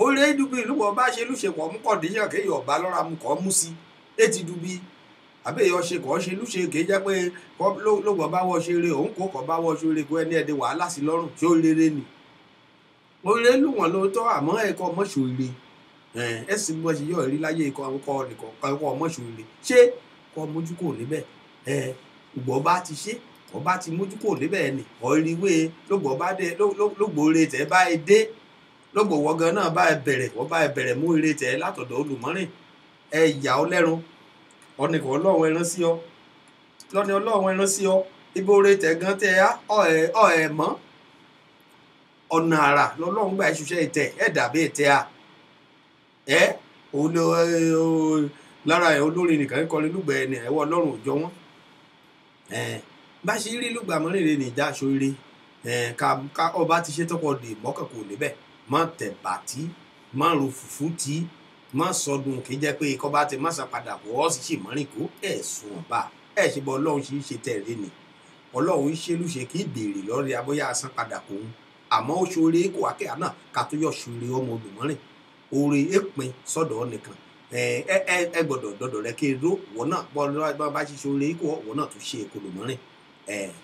orí edubi lùgbọ̀ bá ṣe lúṣe kọ́ mú kọ̀díṣàn kéèyàn ọ̀bá lọ́ra mú kọ́ mú sí ètí dubi àbẹ́yẹ ọṣẹ kọ́ ṣe lúṣe kéè jẹ́ pé lọ́gbọ̀n bá wọ́ ṣe eré òun kò kọ́ bá wọ́ ṣe eré kó ẹni ẹ̀dẹ̀ wàhálà sí lọ́rùn tí ó rere ni orí lù wọ́n lóòótọ́ àmọ́ ẹ̀kọ́ mọ́ṣọ́ire ẹ̀sìn bọ́ ṣe yọ̀ rí láyé ikọ̀ mọ́ṣọ́ire ṣé kọ́ mójú kò níbẹ̀ ìgbọ́ bá ti ṣe ọba ti mójú kò níbẹ̀ ni ọ̀ríwé lógbòore tẹ̀ bá ẹ dé lógbòwọ́gán náà bá ẹ bẹ̀rẹ̀ mú ire tẹ̀ látọ̀dọ̀ olùmọ́rìn ẹ yà ọ lẹ́run ọ̀nìkan ọlọ́run ẹran sí ọ lọ́ni ọlọ́run ẹran sí ọ ibo ore tẹ̀ gan tẹ̀ ọ ẹ̀ mọ́ ọ̀nà àrà lọ́lọ́run gbà ìṣiṣẹ́ ìtẹ̀ ẹ̀ dàbí ìtẹ̀ à lára ẹ̀ olórin nìkan ń kọrin lùgbẹ̀ ẹni ẹ̀wọ́ ọlọ́run òjọ wọn bá ṣe rí lùgbàmọ́rin rẹ̀ ní ìjà aṣọ́ire ká ọba ti ṣe tọkọ dè mọ́kàn kò níbẹ̀ má tẹ̀ bàtí má ro fùfú tí má sọdún kì í jẹ́ pé ikọ́ bá ti má san padà bọ̀ ọ́ sì ṣe mọ́rin kó sùn ọba ṣe bọ́ ọlọ́run ṣe é ṣe tẹ̀lé ni ọlọ́run ṣe lùṣe kì í béèrè lọ́rẹ́ abóyá san padà kò ń àmọ́ ó ṣoore kó wákẹ́ náà ká tó yọ̀ ṣoore ọmọ olùmọ́rin oore èpin sọ́dọ̀ nìkan ẹ gbọ́dọ̀ dọ̀dọ̀ rẹ kí eré wọ́n náà bọ́n bá ṣe ṣoore kó wọ́n náà tún ṣe èkólùmọ́rin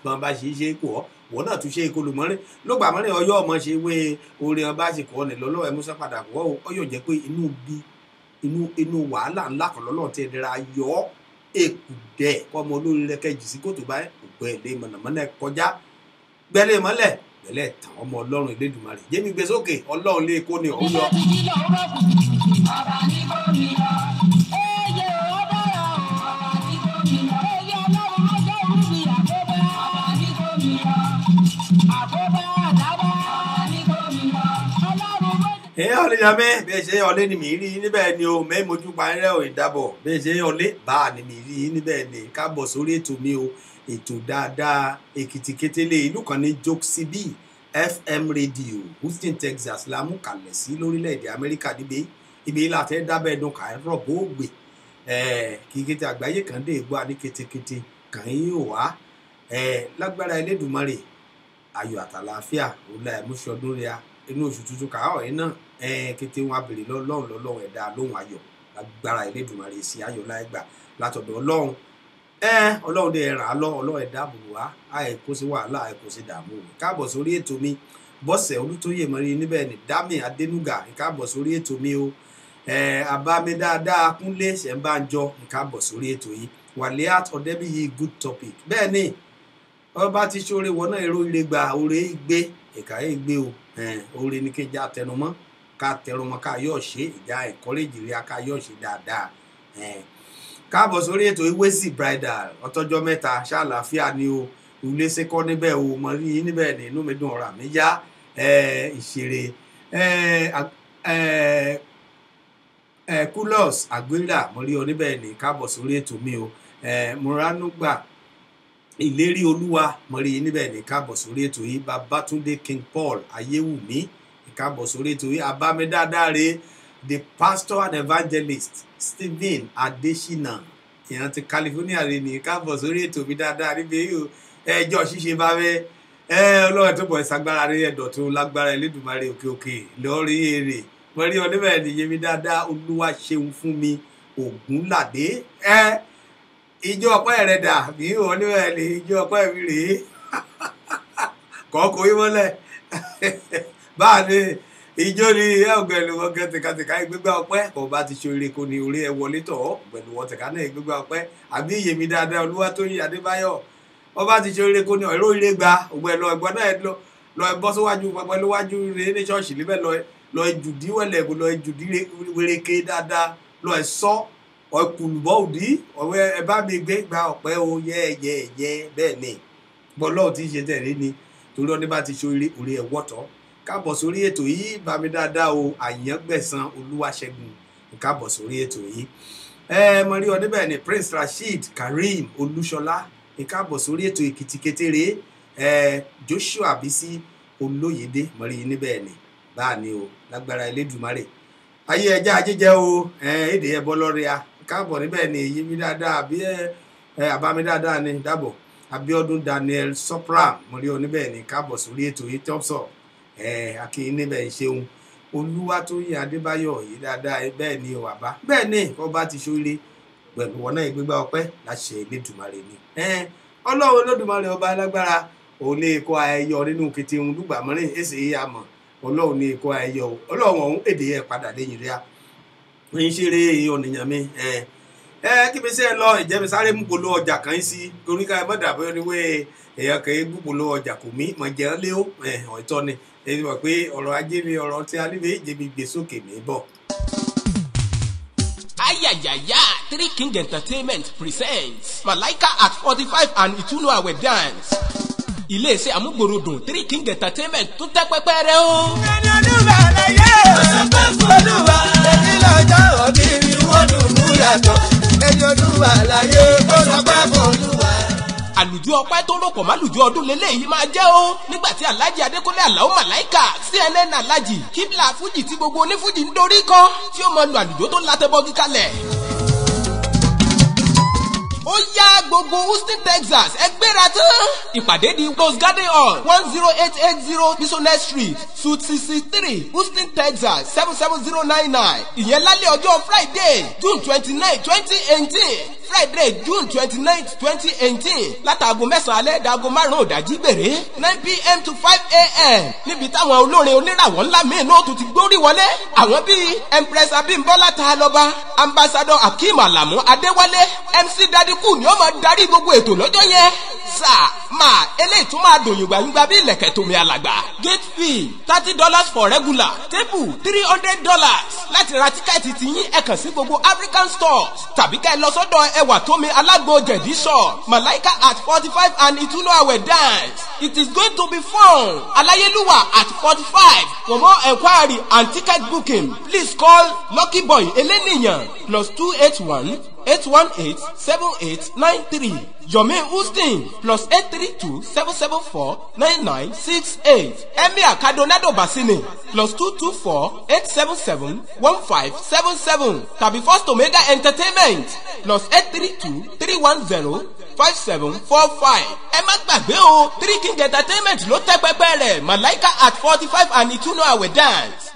bọ́n bá ṣe kó wọ́n náà tún ṣe èkólùmọ́rin lọ́gbàmọ́rin ọyọ́ ọmọ ṣe wé oore ọba ṣe kọ́ ni lọ́lọ́ ẹ̀ musa padà kọ́ ọyọ́ jẹ́ pé inú wàhálà ńlá kan lọ́lọ́ ti rẹ̀ ayọ́ èkùdẹ̀ kọ́mọ olórí rẹ kẹ́jì sí kòtò báyìí ògbẹ́ ilé mọ̀nàmọ́ná kọjá gbẹ́lẹ́ mọ́lẹ̀ bẹ̀lẹ̀ tàn ọmọ ọlọ́run Elédùmarè jẹ́mi gbé sókè ọlọ́run lè kó ní ọ̀hún lọ. ọ̀lẹ́ yàmẹ́ bẹ́ẹ̀ ṣe ọ̀lẹ́ ni mi rí níbẹ̀ ni o mẹ́ mojú pa ẹrẹ́ ò ìdábọ̀ bẹ́ẹ̀ ṣe ọ̀lẹ́ bá ni mi rí níbẹ̀ ni káàbọ̀ sórí ètò mi o ètò dáadáa èkìtì kétélé ìlú kan ní Jokesibi FM radio Houston Texas la mú kalẹ̀ sí lórílẹ̀‐èdè Amẹ́ríkà níbi ibi látẹ̀ dábẹ́ ẹ̀dùn kàírọ̀ bó gbè kí kété àgbáyé kan dé ìgbó àní kétékété kàn yín ò wá lágbára Elédùmarè ayọ̀ àtàlàáfíà òun ẹ̀múṣọdún rẹ̀ inú oṣù tuntun kàáwọ̀ yìí náà kété wọn abèrè lọ́lọ́run ẹ̀dá lóhùn ayọ̀ lágbára Elédùmarè sí ayọ̀ láìgbà látọ̀dọ̀ Ọlọ́run Ọlọ́run dẹ̀ ràn á lọ Ọlọ́run ẹ̀dá àbùkù wá àìkó sí wàhálà àìkó sí dààmú káàbọ̀ sórí ètò mi Bọ́sẹ̀ Olútóyè mọ́rí níbẹ̀ ní Dami Adénúgà káàbọ̀ sórí ètò mi o àbámi dáadáa Kúnlé Ṣẹ̀ǹbánjọ káàbọ̀ sórí ètò yìí Wàlíát Ọ̀dẹ́bíyì good topic bẹ́ẹ̀ ni ọba ti ṣoore wọ náà èrò ire gba oore gbé ẹ̀ka ẹ̀ gbé o oore ní kí n já tẹnumọ́ ká tẹnumọ́ ká yọ̀ ṣe ìjà encourage rí ká yọ̀ ṣe dáadáa káàbọ̀ sórí ètò Ìwésì bridal ọtọ́jọ́ mẹ́ta ṣàlàáfíà ni o ilé ṣekọ́ níbẹ̀ o mọ̀ rí níbẹ̀ ní inú mi dùn ọ̀rọ̀ àmì yá ìṣeré Kulos Àgbélà mọ̀ rí ọ níbẹ̀ ní káàbọ̀ sórí ètò mi o Mùránúgbà Ìlérí Olúwa mọ̀ rí níbẹ̀ ní káàbọ̀ sórí ètò yìí Babátúndé King Paul Ayéwùmí káàbọ̀ sórí ètò yìí abámi dáadáa rè the pastor and evangelist Stephen Adesina ìyẹn ti California rè ní káàbọ̀ sórí ètò mi dáadáa níbi ẹjọ́ ṣíṣe bá fẹ́ Ọlọ́run tó bọ̀ ìsagbára rẹ̀ ẹ̀dọ̀ tó lágbára Elédùmarè òkè lórí èrè mo rí oníbẹ̀ nìyẹn mi dáadáa Olúwa ṣeun fún mi Ògúnládé ìjọ ọpẹ́ rẹ̀ dà bí oníbẹ̀ ní ìjọ ọpẹ́ mi rèé kọ́kọ́ yí mọ́lẹ̀ báà ní ìjọ ni ọ̀gbẹ̀lú wọn gẹ tìkàtìkà ìgbégbá ọpẹ́ kò bá ti ṣoore kò ní orí ẹ wọlé tọ̀ ọ̀gbẹ̀lú wọn tìkà náà ìgbégbá ọpẹ́ àbí iyèmí dáadáa Olúwatóyìn Adébáyọ̀ wọ́n bá ti ṣoore kò ní ọ̀rọ̀ ilé gba ọ̀gbẹ̀lú ẹ̀gbọ́n náà lọ bọ́ síwájú pẹpẹ lówájú rẹ̀ ní ṣọ́ọ̀ṣì níbẹ̀ lọ jùdí wẹ̀lẹ̀ lọ jùdí wẹ̀rẹ̀kẹ́ dáadáa lọ sọ ọkùnbọ̀ òdì ọ̀wẹ́ ẹ bá mi gbé gba ọpẹ́ o yẹ bẹ́ẹ̀ ni bọ́lọ́ọ̀ ti ṣe tẹ̀lé ni torí ọdún bá ti ṣoore orí ẹ̀ wọ́tọ̀ káàbọ̀ sórí ètò yìí bá mi dáadáa o Àyàngbẹ̀san Olúwaṣẹ́gun káàbọ̀ sórí ètò yìí mo rí ọ níbẹ̀ ni Prince Rasheed Karim Olúṣọlá káàbọ̀ sórí ètò Èkìtì kékeré Joshua Bísí Olóyèdé mo rí níbẹ̀ ni báà ni o lágbára Elédùmarè ayé ẹja jíjẹ o èdè ẹbọ lọ́rẹ́à káàbọ̀ níbẹ̀ ni èyí mi dáadáa àbí àbámi dáadáa ni dábọ̀ Abíọ́dún Daniel Sopra mo rí ọ níbẹ̀ ni káàbọ̀ sórí ètò yìí tọ́psọ̀ akínyìn níbẹ̀ ṣeun Olúwatóyìn Adébáyọ̀ yìí dáadáa bẹ́ẹ̀ ni o àbá bẹ́ẹ̀ ni ọba ti ṣoore pẹ̀lú wọn náà ìgbégbá ọpẹ́ láṣẹ Elédùmarè ni Ọlọ́run Olódùmarè ọba alágbára òun lè kó ayẹyẹ nínú kété ohun dùgbà mọ́rin èsì yìí àmọ́ Ọlọ́run ní kó ayẹyẹ Ọlọ́run ọ̀hún èdè yẹn padà lẹ́yìn rẹ̀ ń ṣeré ọ̀nìyàn mi kí mi sẹ́ lọ ìjẹ́mi sáré mú polo ọjà kan sí torí ká ẹ mọ̀ dàbọ̀ níwé èèyàn kẹ́ gbú polo ọjà kò mí mọ̀ jẹ́ lé ó ọ̀tọ́ ni èyí wọ̀ pé ọ̀rọ̀ ajé mi ọ̀rọ̀ tí a níbi ìjẹ́bi gbé sókè mi bọ̀. Ayayaya, Three King Entertainment presents Malaika at 45 and Ìtùnú Àwẹ̀ dance. Ilé-iṣẹ́ àmúgbòròdùn Three King Entertainment tún tẹ́ pẹ́pẹ́ rẹ o. Ẹni ọdún bá láyé ọ̀sánpẹ́ fún olúwa. Ẹni lọ́jọ́ òbí mi wọ́n dùn mú yàtọ̀. Ẹni ọdún bá láyé ọ̀sánpẹ́ fún olúwa. Àlùjọ ọpẹ́ tó rọ̀pọ̀ málùjọ ọdún lélẹ́yìí máa jẹ́ o nígbà tí Alhaji Adékúnlé Àlàó Màláíkà CNN Alhaji kíbla fújì tí gbogbo onífújì ń dorí kọ tí ó mọ lu àlùjọ tó látẹ́bọ́gí kalẹ̀. Ó yá gbogbo Houston Texas ẹ gbéra tán. Ìpàdé di Rose Garden Hall 10880 Business Street Suite 63 Houston Texas 77099. Ìyẹn lálẹ́ ọjọ́ Friday June 29, 2018. Friday June 29, 2018. Látàgò 9 alẹ́ dàgò 5 òdàjí gbèrè 9 p.m. to 5 a.m. Níbi táwọn olórin oníràwọ̀ ńlá míì náà tún ti gbórí wọlé. Àwọn bíi Empress Abímbọ́lá Tàlọ́ba, Ambassador Akeem Alamu Adéwálé, MC Daddy Cool ni ó máa darí gbogbo ètò lọ́jọ́ yẹn. sir ma eléyìí tún máa dùn yùngbàyùngbà bí ilẹ̀kẹ̀ tómi alàgbà. gate fee $30 for regular, table $300. láti ra tíkẹ́ẹ̀tì tí yín ẹ kàn sí gbogbo African stores tàbí ká ẹ lọ sọ́dọ̀ ẹwà tómi alágbo jẹ̀dí shop Malaika at 45 and Itunu Awe dance. It is going to be fun. Alayeluwa at 45. For more enquiry and ticket booking, please call Lucky Boy Eleniyan +281-818-7893. Yomi Houston +832-774-9968. Emir Kadonado Basini +224-877-1577. Tàbí First Omega Entertainment +832-310-5745. Ẹ má gbàgbé o, Three King Entertainment ló tẹ́ pẹpẹ rẹ̀. Malaika at 45 and Itunu Awe dance.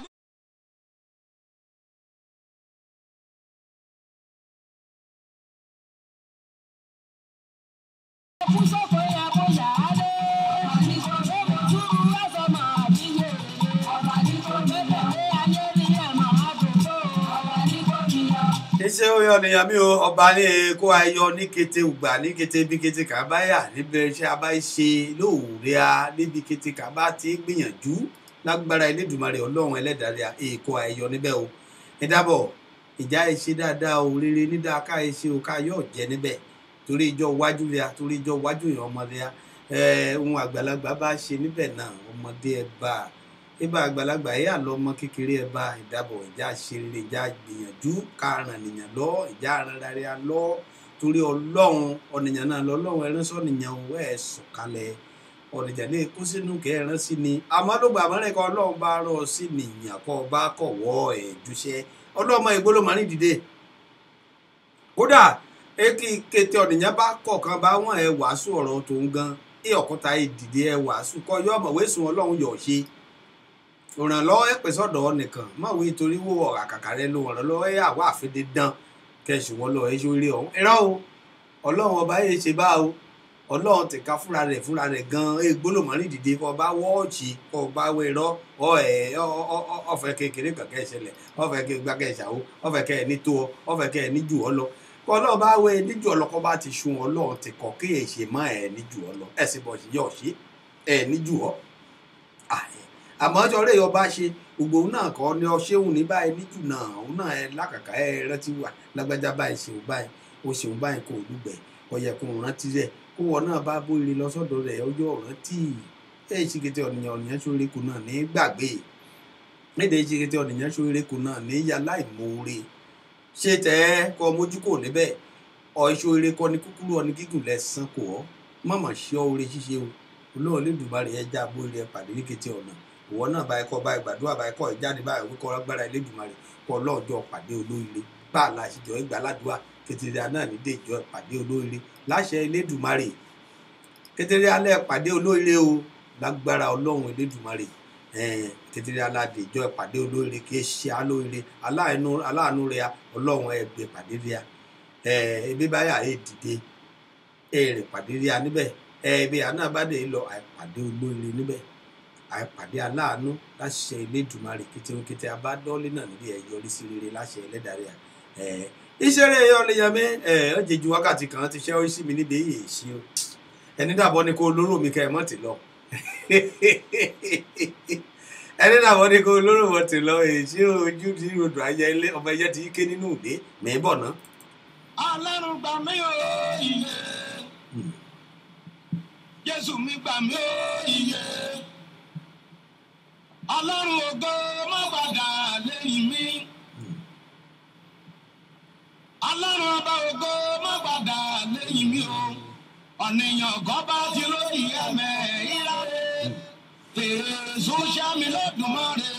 iṣẹ́ ó yọ nìyàn mi o ọba ní kó ayọ̀ ní kété ùgbà ní kété bí kété kàbáyà níbẹ̀ iṣẹ́ abáyé ṣe lóòrè a níbi kété kàbá ti gbìyànjú lágbára Elédùmarè Ọlọ́run ẹlẹ́dàá èkó ayọ̀ níbẹ̀ o ẹ dábọ̀ ìjà ìṣe dáadáa o rere nídàá ká ìṣe o ká yọ̀ jẹ́ níbẹ̀ torí ìjọ wájú rẹ̀ torí ìjọ wájú yẹn ọmọdé ohun àgbàlagbà bá ṣe níbẹ̀ náà ọmọdé ẹ bá ibà àgbàlagbà yà lọmọ kékeré ẹ bá ìdábọ̀ ìjà ṣeré ìjà gbìyànjú káràn nìyàn lọ ìjà rárá lọ torí Ọlọ́run ọ̀nìyàn náà lọ́lọ́run ẹránṣọ́ nìyàn ò ẹ̀ sọ̀kalẹ̀ ọ̀nìyàn ní kó sínú kẹrán sí ni àmọ́dọ́gba àmọ́rẹ́kọ Ọlọ́run bá rọ̀ sí nìyàn kọ́ bá kọ̀wọ́ ẹ̀ jùṣẹ́ ọlọ́mọ ìgbólómọ ní dìde kódà èkì kété ọ̀nìyàn bá kọ̀ọ̀kan bá wọ́n ẹ̀ wàásù ọ̀rọ̀ tó ń gan ọ̀kúta ìdìde ẹ̀ wàásù kọ́ yọ ọmọ wẹ́sùn Ọlọ́run yọ̀ ṣe òrànlọ́wọ́ ẹ̀ pèsè ọ̀dọ̀ nìkan má wí torí wo ọ̀rọ̀ àkàkà rẹ ló òrànlọ́wọ́ ẹ̀ àwọ̀ àfẹ́dé dán kẹsì wọn lọ ẹ̀ ṣorí ọ̀hún ẹ̀rọ o Ọlọ́run ọba yẹn ṣe bá o Ọlọ́run tẹ̀ka fúnra rẹ̀ gan gbólómọ̀ ní dìde kọ́ bá wọ́ọ̀ṣì kọ́ bá wẹ̀rọ ọ̀fẹ́ kékeré kankan ìṣẹ̀lẹ̀ ọ̀fẹ́ gbàgẹ́ ìṣàwó ọ̀fẹ́ kẹ́ ẹ̀ ní tó ọ ọ̀fẹ́ kẹ́ ẹ̀ ní jù ọ lọ kọ́ Ọlọ́run bá wẹ̀ níjù ọlọ́kọ́ bá ti sun Ọlọ́run ti kọ́ kí èṣe má ẹ̀ ní jù ọ lọ ẹ̀ sì bọ̀ sí yọ̀ ṣe ẹ̀ ní jù ọ àmọ́ ọjọ́ rẹ̀ ọba ṣe gbogbo òun náà kọ́ ní ọṣẹ́hùn ní báyìí níjù náà òun náà ẹ lákàkà ẹ rántí wà lágbájá báyìí ṣeun báyìí ó ṣeun báyìí kò lùgbẹ̀ ọyẹ kò rántí rẹ̀ kó wọn náà bá bóyá lọ sọ́dọ̀ rẹ̀ ọjọ́ rántí ẹ̀ ṣìkìtì ọ̀nìyàn sórí kù náà ní gbàgbé nídìí ṣìkìtì ọ̀nìyàn sórí kù náà ní yàrá ìmoore ṣé tẹ́ kọ́ mójú kò níbẹ̀ ọ̀ṣọ́rẹ́ kọ́ ní kúkúrú ọ̀ní gígùn lẹ́sàn kò ọ́ mọ̀mọ̀ ṣọ́ oore ṣíṣe o Ọlọ́run Elédùmarè ẹ já bóyá pàdé ní kété ọ̀nà ìwọ náà báyìí kọ́ báyìí gbàdúrà báyìí kọ́ ìjáde báyìí wíkọ́ lágbára Elédùmarè kọ́ ọlọ́ọ̀jọ́ pàdé olóore bá a láṣìjọ ìgbàládùá kékeré náà nídé ìjọ pàdé olóore láṣẹ Elédùmarè kékeré alẹ́ pàdé olóore o lágbára Ọlọ́run Elédùmarè kékeré aládé ìjọ pàdé olóore kì í ṣe alóore aláàánú rẹ̀ Ọlọ́run ẹgbẹ́ pàdé rẹ̀ ebi báyà dìde èrè pàdé rẹ̀ níbẹ̀ ebi àná bá dé lọ àìpàdé olóore níbẹ̀ àìpàdé aláàánú láṣẹ Elédùmarè kété abádọ́lé náà níbi ẹ̀yọrí sí rere láṣẹ Ẹlẹ́dàá ìṣeré ọlẹ́yàmí ọ̀jẹ̀jú wákàtí kan ti ṣẹ́ ó sí mi níbi èyí ṣí o ẹni dàbọ̀ ni kò lóró mi kẹ́ ẹ̀ mọ́ ti lọ ẹni dàbọ̀ ni kò lóró mọ́ ti lọ èyí ṣí ojú tí odò ayẹ ilé ọmọ ẹyẹ ti ké nínú ìdè mẹ́bọ̀ náà. Ọlọ́run gbà mí o iye Jésù mi gbà mí o iye Ọlọ́run ògo má padà lẹ́yìn mi. Ọlọ́run ọba ògo má padà lẹ́yìn mi o. Ọ̀nìyàn kan bá ti lórí ẹ̀mẹ́ ìyáre. Èso ṣá mi lódùmarè.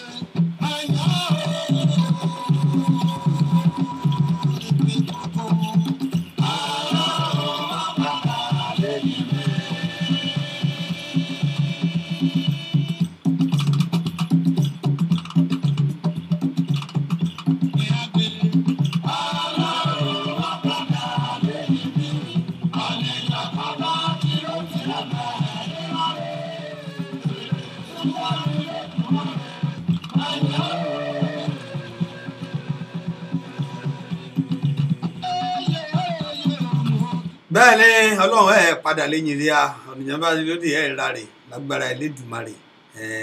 bẹ́ẹ̀ ni ọlọ́run ẹ̀ padà lẹ́yìn rí a ọ̀nìyàn bá lóde ẹ̀ ráre lágbára Elédùmarè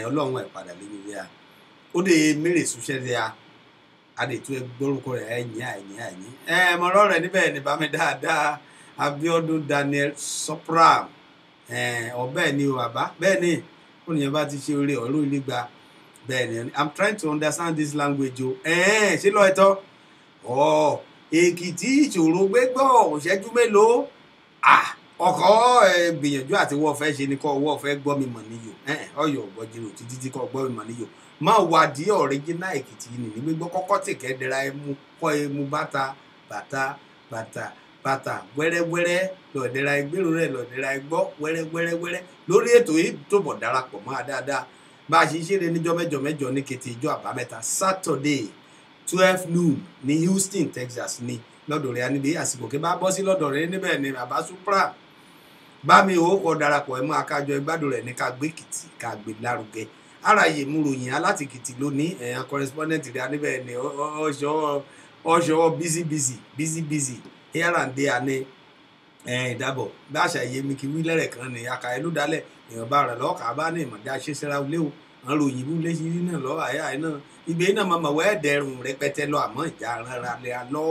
ọlọ́run ẹ̀ padà lẹ́yìn rí a ó dé mẹ́rẹ̀ ṣuṣẹ́ rí a adètú ẹ gbórúkọ rẹ̀ ẹ̀yìn mọ̀rọ̀ rẹ̀ níbẹ̀ ní bámi dáadáa Abíọ́dún Daniel Sopram ọ̀bẹ́ ni o bàbá bẹ́ẹ̀ ni ọ̀nìyàn bá ti ṣe orí ọ̀rọ̀ ilé gba bẹ́ẹ̀ ni I'm trying to understand this language o ṣé lọ́ọ́ ẹ̀tọ́ Èkìtì ìṣòro gbégbọ́ òṣẹ́jú mélòó ọkọ̀ gbìyànjú àti wọ́n fẹ́ ṣe ni kọ́ wọ́n fẹ́ gbọ́ mi mọ̀ níyò ọyọ̀ ọ̀gbọ́jìrò títí tí kọ́ gbọ́ mi mọ̀ níyò máa wádìí ọ̀ríjínà Èkìtì ní gbégbọ́ kọ́kọ́ tìkẹ́ dẹ́ra ẹmu kọ́ ẹmu bàtà wẹ́rẹ́wẹ́rẹ́ lọ́ọ̀dẹ́ra ẹgbẹ́rún rẹ̀ lọ́ọ̀dẹ́ra ẹgbọ́ wẹ́rẹ́wẹ́rẹ́ lórí ètò yìí tó bọ̀ darapọ̀ mọ́ dáadáa bá a ṣe ṣeré níjọ́ mẹ́jọ ní kété ìjọ àbámẹ́ta Saturday 12 noon ní Houston Texas ní lọ́dọ̀ rẹ̀ níbi àsìkò kí bá bọ́ sí lọ́dọ̀ rẹ̀ níbẹ̀ ni bàbá Supra bá mi ò kọ́ darapọ̀ ẹ̀ mọ́ akájọ ẹgbádùn rẹ̀ ní ká gbé Èkìtì ká gbé lárugẹ aráyè mú ròyìn alátìkìtì lónìí ẹ̀yàn correspondent rẹ̀ níbẹ̀ ni ọ̀ṣọ́ busy here and there ní ìdábọ̀ bá àṣà ìyẹmí kí wílẹ̀rẹ̀ kan ní aka ẹlú dálẹ̀ èèyàn bá rẹ̀ lọ́ọ́ kà bá ní ìmọ̀dé aṣẹ́sẹ́ra léwu àwọn ròyìn bú léṣi rí náà lọ́wọ́ àyà ẹ̀ náà ibẹ̀ náà mọ̀ wẹ́ dẹrùn rẹpẹtẹ lọ àmọ́ ìjà rárá rẹ̀ alọ́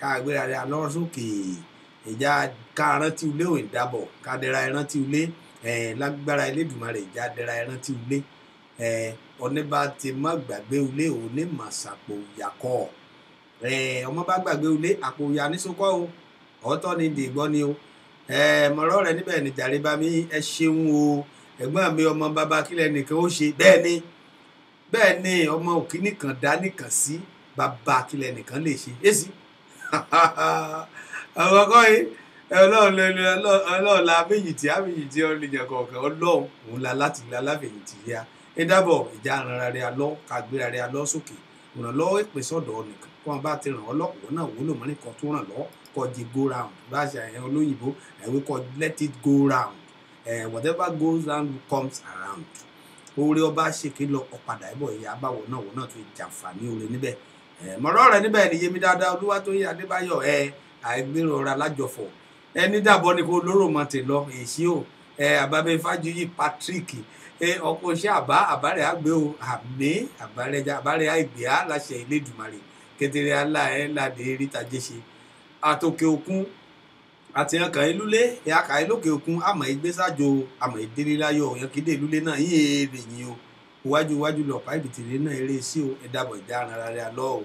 ká gbéra rẹ̀ alọ́ sókè ìjà ká rántí ilé ò ìdábọ̀ ká dẹra ẹrántí ilé lágbára Elédùmarè ìjà dẹra ẹrántí ilé ọ̀nẹ́bà ti má gbàgbé ilé òní màsàpò ìyàkọ́ ọmọ bá gbàgbé ilé àpò ìyá nísokọ́ o ọ̀tọ̀ ni dìgbọ́ ni o mọ̀rọ̀ rẹ̀ níbẹ̀ ní jàre bá mi ẹ ṣeun o ẹ̀gbọ́n mi ọmọ bàbá kílẹ̀ nìkan ó ṣe bẹ́ẹ̀ ni ọmọ òkìní kan dá nìkan sí bàbá kílẹ̀ nìkan lè ṣe èsì àwọn ọkọ yìí ọlọ́run la méjìtì ọlẹ́yìn kọ̀ọ̀kan ọlọ́run òun la láti la láfẹ̀yìntì yá ẹ dábọ̀ ìjà ara rẹ̀ alọ́ kàgbéra rẹ̀ alọ́ sókè ìrànlọ́wọ́ ìpèsè ọ̀dọ̀ nìkan kó wọn bá ti ràn ọ́ lọ́pọ̀ náà wúlò mọ́ nìkan tó ràn lọ́ kọ́ di go round bá ṣe àyẹ̀wò olóyìnbó ẹ̀wé kọ́ let it go round whatever goes round comes around oore ọba ṣèké lọ ọ̀padà ẹ̀bọ̀ ìyá àbáwọ̀ náà wọ́n náà tó jàǹfààní oore níbẹ̀ mọ̀rọ̀ rẹ̀ níbẹ̀ ni Yẹmí dáadáa Olúwatóyìn Adébáyọ̀ àìgbéró ọ̀rọ̀ alájọfọ̀ ẹni dàbọ̀ ni kò lóró mọ̀ tè lọ èsì o àbábẹ́ Fájuyì Patrick ọkọ̀ iṣẹ́ àbárẹ̀ àgbẹ̀ o àmì àbárẹ̀ àìgbé á láṣẹ Elédùmarè kẹtẹrẹ aláẹ̀ ládé ríta jẹ́ṣe àtòkè òkun àti ẹ̀ka ìlúlé ẹ̀ka ìlókè òkun àmọ̀ ìgbésájò àmọ̀ ìdílé láyọ̀ òyìnkídé ìlúlé náà yín èrè yín o iwájú lọ̀pá ìbìtìrì náà eré sí o ẹ̀dàbọ̀ ìjà ara rẹ̀ alọ́ o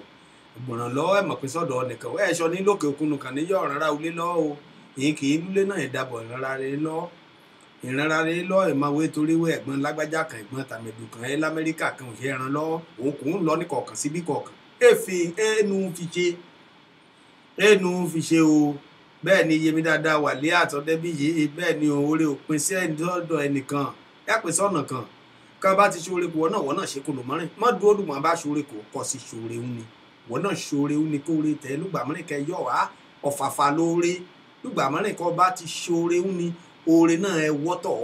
ìgbọ̀nràn lọ́wọ́ ẹ̀mọ̀ pín sọ́dọ̀ nìkan ẹ̀ṣọ́ ní lókè òkun nìkan ní yọ̀ ọ̀ràn ulé lọ́wọ́ o èyí kì í lúlé náà ẹ̀dàbọ̀ ìrànra rẹ̀ lọ́ ìmọ̀wé torí wẹ́ ẹ̀gbọ́n lágbájá kan ẹ̀gbọ́n tàmẹ̀dù kan ẹ̀ lamẹ́ríkà kan ò ṣe ẹran lọ́wọ́ òun kò ń lọ ní kọ̀ọ̀kan síbí kọ̀ọ̀kan ẹnu fi ṣe o bẹ́ẹ̀ ni Yẹmí dáadáa wà lé àtọ́dẹ́bí yìí bẹ́ẹ̀ ni oore òpin sí ẹ̀dọ́dọ̀ ẹnìkan pèsè ọ̀nà kan ká bá ti ṣoore kò wọ́n náà ṣe kò lò mọ́rin mọ́ dúró dùnmọ́ bá ṣoore kò kọ́ sí ṣoore ń ni wọ́n náà ṣoore ń ni kó rí tẹ́ lùgbà mọ́rin kẹ́ yọ̀ wá ọ̀fàfà lóore lùgbà mọ́rin kọ́ bá ti ṣoore ń ni oore náà ẹ wọ́tọ̀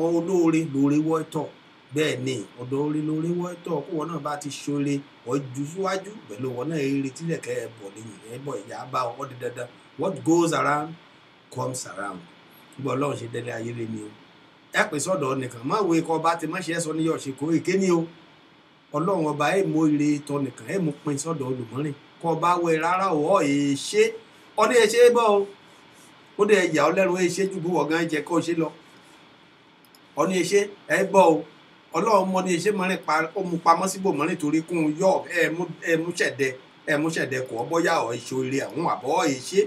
olóore lóore wọ́tọ̀ bẹ́ẹ̀ ni ọ̀dọ̀ oore lóore wọ́tọ̀ kó wọ́n náà bá ti ṣoore ọjọ́ síwájú pẹ̀lú wọn náà eré tílẹ̀ kẹ́ ẹ bọ̀ lẹ́yìn ẹ bọ̀ ìyá bá ọkọ̀ di dandan what goes around comes around gbọ́ ọlọ́run ṣe délé ayé rẹ ni o ẹ pè sọ́dọ̀ nìkan má wo ikọ̀ bá ti má ṣe é sọ níyọ̀ ṣe kó èké ni o ọlọ́run ọba ẹ̀ mọ ire tọ nìkan ẹ̀ mọ pin sọ́dọ̀ olùmọ́rin kọ́ bá wẹ rárá ọ̀ èṣe ọdún èṣe bọ́ o ó dẹ̀ yà ọ́ lẹ́rù èṣe ju bí wọ́n gan jẹ kó ṣe lọ ọdún èṣe ẹ̀ bọ́ o ọlọ́run mọ ní èṣe mọ́rin ó mú pamọ́ síbò mọ́rin torí kún yọ ẹ̀ mú ṣẹ̀dẹ̀ kọ́ bọ́yá ọ̀ èṣe ire àwọn àbọ̀ èṣe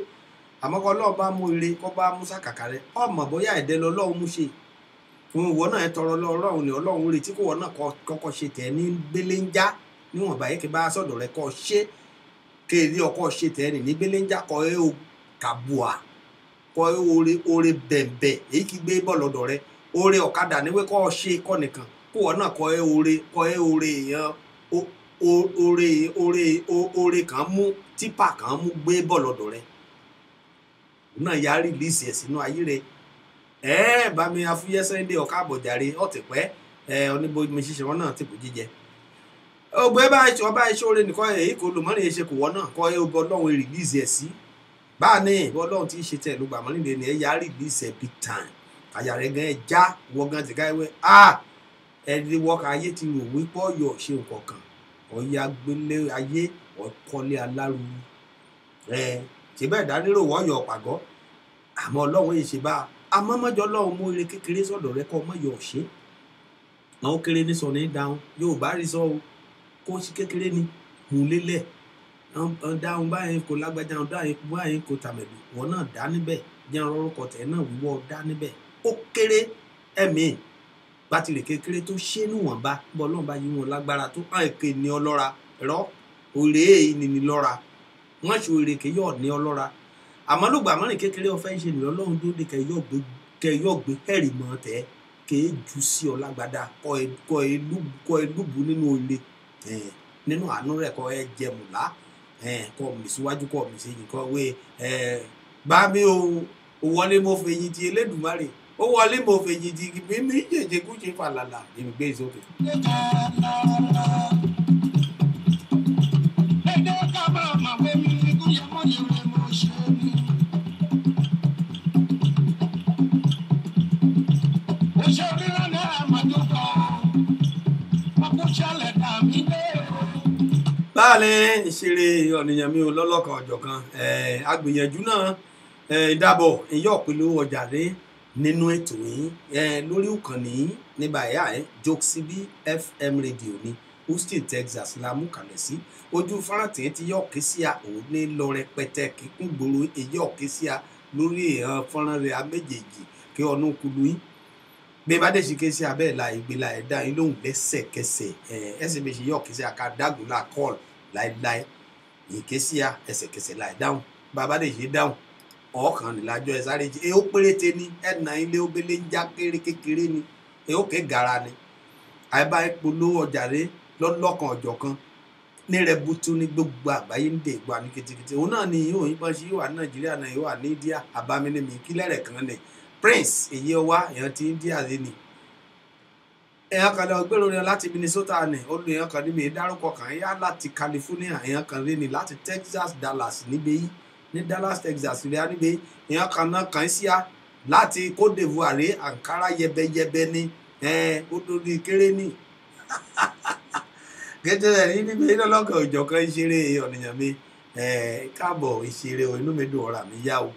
àmọ́ kọ́ ọlọ́run bá mú ire kọ́ bá mú sàkàkà rẹ ọmọ bóyá ẹ̀dẹ́ lọ́lọ́run mú ṣe fún ìwọ náà tọrọ lọ́rùn ni ọlọ́run retí kó wọ́n náà kọ́kọ́ ṣe tẹ̀ ní gbéléńjá níwọ̀nba yìí kí bá sọ̀dọ̀ rẹ kọ́ ṣe kéèrè ọkọ̀ ṣe tẹ̀ ní gbéléńjá kọ́ ẹ o kàbùà kọ́ ẹ oore bẹ̀m̀bẹ̀ èyí kí gbé bọ̀ lọ́dọ̀ rẹ oore ọ̀kadà níwé kọ́ ṣe kọ́ nìkan kó wọ́n náà kọ́ ẹ oore èèyàn oore kan mú típà kan mú gbé bọ̀ lọ́dọ̀ rẹ náà yá rìlíìsì ẹ̀ sínú ayé rẹ bá mi afúyẹ́ Sunday ọ̀ká àbọ̀jàre ọ̀tẹ̀pẹ́ oníbo mi ṣiṣẹ́ wọn náà ti kò jíjẹ ọgbẹ́ ọba iṣẹ́ oore nìkan èyí kò lò mọ́rin ṣe kò wọ́n náà kọ́ ọba ọlọ́run rìlíìsì ẹ̀ sí báà ní ìbọn ọlọ́run tí ń ṣe tẹ̀ ló gbà mọ́ nílé ni ẹ yá release ẹ big time àyà rẹ̀ gan ẹ já wọ́n gan ti káyọ̀ ẹni wọ́ọ̀kà ayé ti rò wípé ọ̀yọ́ ṣe nǹkan kan ọ̀yà gbélé ayé ọ̀kọ́lé alárùú ṣe bẹ́ẹ̀ dánírò wọ́ọ̀yọ̀ pàgọ́ àmọ́ ọlọ́run yìí ṣe bá àmọ́ mọ́jọ́ ọlọ́run mú ire kékeré sọ̀dọ̀ rẹ kọ́ mọ́yọ̀ ṣe àwọn kéré ní sọ ní dáhùn yóò bá rí sọ o kó sí kékeré ni mú lélẹ̀ dáhùn báyìí kò lágbájá dáhùn báyìí kò tàmẹ̀lú wọn náà dá níbẹ̀ jẹ́ ọ̀rọ̀kọ̀ tẹ̀ náà wíwọ́ dá níbẹ̀ ó kéré ẹ̀mí bátìrì kékeré tó ṣe níwọ̀nba bọ́ ọlọ́run bá yí wọn lágbára tó hàn èké ní ọlọ́ra ẹ̀rọ òrè ìnìní lọ́ra wọ́n ṣe òrè ké yọ̀ ní ọlọ́ra àmọ́ ló gbà mọ́rin kékeré ọ̀fẹ́ ṣe nìyọ́ ọlọ́run tó dé kẹyọ̀ gbé ẹ̀rì mọ́ tẹ́ kéé jù sí ọ lágbádá kọ elúbu nínú olè nínú àánú rẹ̀ kọ ẹ jẹmùlá kọ mi síwájú kọ mi sẹ́yìn kọ wé bá mi ò wọlé mo fèyí ti Elédùmarè ó wọlé mo fèyí ti mímí jẹjẹ kúṣe fàlàlà èmi gbé ìsókè. láàrin ìṣeré ọ̀nìyàn mi ò lọ́lọ́kan ọ̀jọ̀kan agbìyànjú náà ìdábọ̀ ìyọ̀ pẹ̀lú ọjà rẹ̀ nínú ètò yìí lórí ìkànnì nígbà ẹ̀yà Jokesibi FM radio ní Houston Texas la mú kalẹ̀ sí ojú fárántì tí yọ̀ ké sí a òun ní lọ rẹpẹtẹ kíkún gbòòrò èyọ̀ ké sí a lórí fọ́nrán rẹ̀ méjèèjì kí ọ̀nà kulu yìí bí bá dé sí ké sí abẹ́ la ìgbéla ẹ̀dá yín lóhùn lẹ́sẹ̀kẹsẹ̀ ẹsẹ̀ bí ṣe yọ̀ ké sí akádágùn la kọ́ọ̀lù láéláé ìké sí a ẹsẹ̀kẹsẹ̀ láì dáhùn bàbá dé ṣe dáhùn ọ̀ọ́kàn nílájọ́ ẹ̀ sáré jẹ́ ó péréte ní ẹ̀nà ilé obìnrin ń já kéré kékeré ni ó ké gara ni àìbá ìpolówó ọjà rẹ lọ́lọ́kan ọ̀jọ̀kan ní rẹ̀ butu ní gbogbo àgbáyé ń dè gbà ní ketekete òun náà ni yóò yín bọ́n ṣe yóò wà ní Nàìjíríà náà yóò wà ní India àbámẹ́lẹ́mì kílẹ̀ rẹ̀ kan ní Prince èyí ọwá èèyàn ti India lé ní èèyàn kan lọ gbèrò rẹ láti Minnesota ní olú èèyàn kan níbi ìdárúkọ kan yá láti California èèyàn kan lé ní láti Texas Dallas níbẹ̀ yìí ní Dallas Texas rẹ níbẹ̀ èèyàn kan náà kàn sí a láti Côte d'Ivoire Ankara yẹbẹyẹbẹ ní odori kéré ní gẹ́gẹ́ rẹ̀ níbi ìdọ́lọ́kọ̀ ìjọ̀kan ìṣeré ọ̀nìyàn mi káàbọ̀ ìṣeré inú mi dùn ọ̀rà mi yá o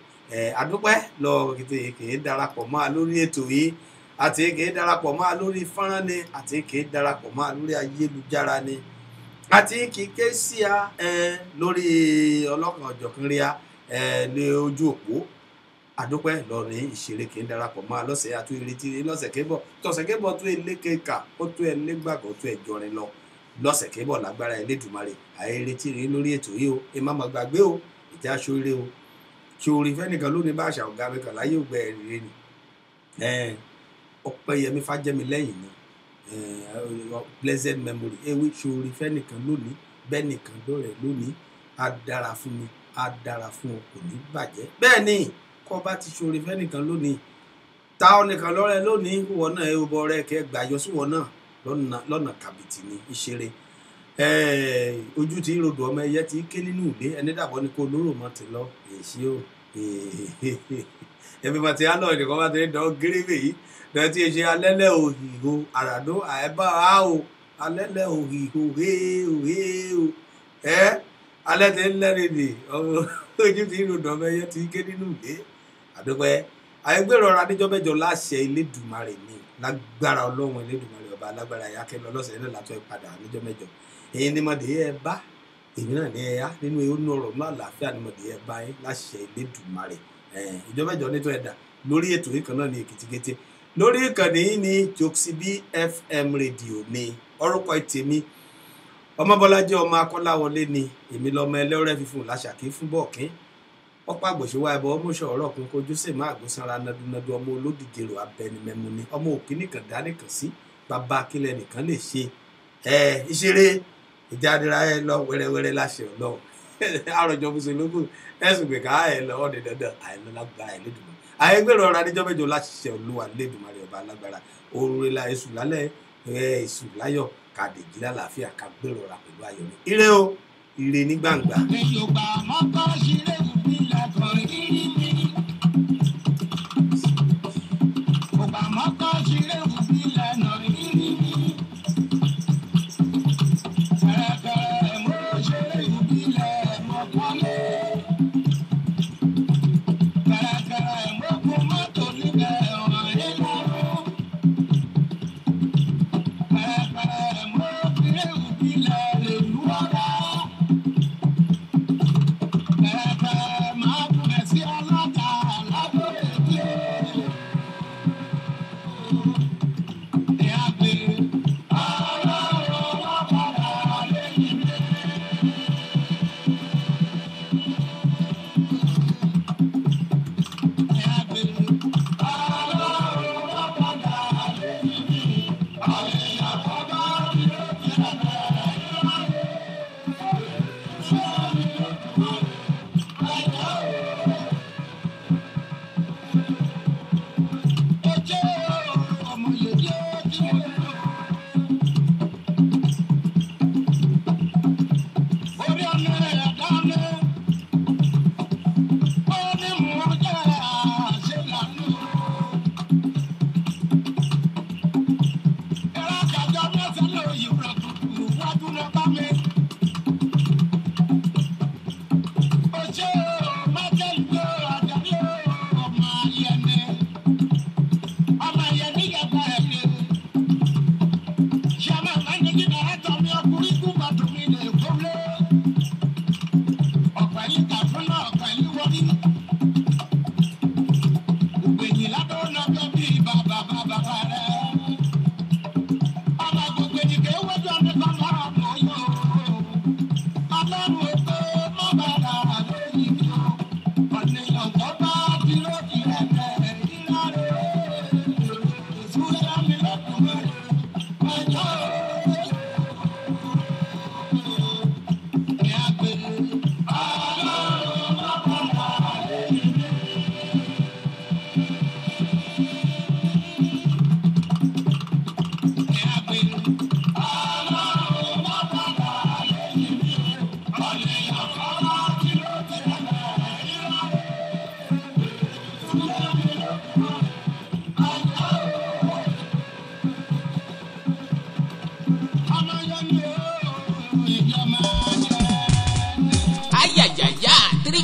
àdúpẹ́ lọ kìí darapọ̀ mọ́ a lórí ètò yìí àti kìí darapọ̀ mọ́ a lórí fọ́nrán ni àti kìí darapọ̀ mọ́ a lórí ayélujára ni àti kìí ké sí a lórí ọlọ́kan ọ̀jọ̀kan rí a ní ojú òpó àdúpẹ́ lọ ní ìṣeré kìí darapọ̀ mọ́ a lọ́sẹ̀ àti ìrètí lọ́sẹ̀ kébọ̀ tọ̀sẹ̀ kébọ̀ tó elékèéka ó tó ẹlẹ́gbàgbọ́ tó ẹjọrin lọ lọ́sẹ̀ kébọ̀ lágbára Elédùmarè àìrètí rí lórí ètò yìí o ẹ má má gbàgbé o ìjà aṣọ́rẹ́ o ṣòrí fẹ́nìkan lónìí bá àṣà ọ̀gá mi kan láyé ògbẹ́ ẹ̀rẹ́ ni Ọpẹ́yẹmí Fájẹ́mi lẹ́yìn ni pleasant memory ewé ṣòrí fẹ́nìkan lónìí bẹ́nìkan dọ̀rẹ́ lónìí á dára fún mi á dára fún ọ kò ní bàjẹ́ bẹ́ẹ̀ ni kọ́ bá ti ṣòrí fẹ́nìkan lónìí ta ọ̀nìkan lọ́rẹ́ lónìí wọ́n náà ẹ̀ bọ̀ rẹ̀ kẹ́ gbàyọ sí wọn náà lọ́nà kàbìtì ní ìṣeré ojú tí rodò ọmọ ẹyẹ ti ké nínú ilé ẹni dàbọ̀ ni kò lóró mọ́ ti lọ èsì o ẹbí mọ̀ tí a lọ ìdìkan bá ti rí dán gírèbè yìí dán tí ṣe alẹ́lẹ̀ òhìhò àràdó àẹ́bá a o alẹ́lẹ̀ òhìhò héèhò alẹ́ ti ń lẹ́rìndì ojú tí rodò ọmọ ẹyẹ ti ké nínú ilé àdúpẹ́ àìgbèrò ọ̀rọ̀ adéjọ́ mẹ́jọ láṣẹ Elédùmarè ní lágbára Ọlọ́run Elédùmarè ọba alágbára ẹ̀yà kẹlẹ́ ọlọ́sẹ̀ náà látọ̀ ìpadà níjọ́ mẹ́jọ èyí ni mọ̀dé ẹ bá èmi náà ní ẹ̀yà nínú ìhónú ọ̀rọ̀ náà àlàáfíà ni mọ̀dé ẹ bá yín láṣẹ Elédùmarè ìjọ́ mẹ́jọ nítorí ẹ̀dá lórí ètò yìí kan náà ní èkìtìkété lórí ìkànnì yìí ní Jokesibi FM radio ní orúkọ tèmi Ọmọbọ́lájí ọmọ Akọ́láwọlé ni èmi lọ́mọ ẹlẹ́rẹ́ fífún làṣàkí fún bọ́ọ̀kín ọ̀pá àgbòṣèwà ẹ̀bọ̀ ọmọọṣọ ọ̀rọ̀ kan kojú sí máa gbósanra nadunadu ọmọ olódìjèrò abẹnimẹmu ni ọmọ òkè nìkan dá nìkan sí bàbá akílẹ̀ nìkan lè ṣe ìṣeré ìjádìrá ẹ lọ wẹ́rẹ́wẹ́rẹ́ láṣẹ Ọlọ́run àròjọ mùsùlùmí ẹ̀sùn gbẹ̀ká ẹ lọ ọ̀dẹ̀ dandan àìlọ́ lágbára Ẹlẹ́dùmarè àìgbèrò ọ̀rọ̀ adíjọ́ mẹ́jọ láṣẹ Olúwa Ẹlẹ́dùmarè ọba alágbára òrùlé la èṣù lálẹ́ èṣù láyọ̀ kàdéjì lálàáfíà kàgbèrò ọ̀rọ̀ pẹ̀lú ayọ̀ ni ire o ire ní gbangba.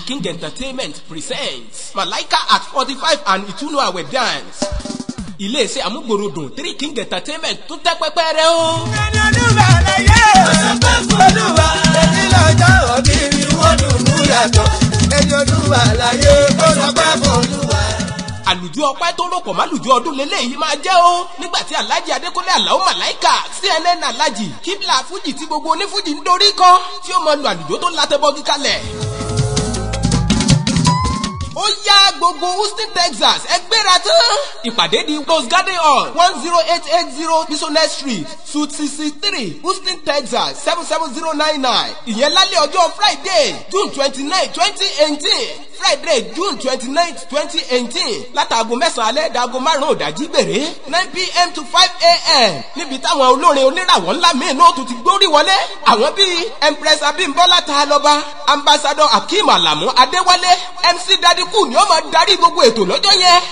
King Entertainment presents Malaika at 45 and Itunu Awe Dance. Ilé-iṣẹ́ amúgbòròdùn 3 King Entertainment tó tẹ́ pẹ́pẹ́ rẹ o. ẹni ọdún bá láyé ọ̀sánpẹ́ fún olúwa ẹni lọ́jọ́ òbí mi wọ́n dùn mú yàtọ̀ ẹni ọdún bá láyé ọ̀sánpẹ́ fún olúwa. Àlùjọ ọpẹ́ tó rọ̀pọ̀ málùjọ ọdún lélẹ́yìí máa jẹ́ o nígbà tí Alhaji Adékúnlé Àlàó Màláíkà CNN Alhaji kíbla fújì tí gbogbo onífújì ń dorí kọ́ tí ó mọ lu àlùjọ tó látẹ́bọ́gí kalẹ̀. Ó yá gbogbo Houston, Texas ẹ gbéra tán. Ìpàdé di Rose Garden Hall 10880 Bisonet Street Suite 63 Houston, Texas 77099. Ìyẹn lálẹ́ ọjọ́ Friday June 29, 2018. Friday June 29, 2018. Látàgò 9 alẹ́ dàgò 5 òdàjí gbèrè 9 p.m. to 5 a.m. Níbi táwọn olórin oníràwọ̀ ńlá míì náà tún ti gbórí wọlé. Àwọn bíi Empress Abímbọ́lá Tàlọ́ba, Ambassador Akeem Alamu Adéwálé, MC Daddy Cool ni ó máa darí gbogbo ètò lọ́jọ́ yẹn.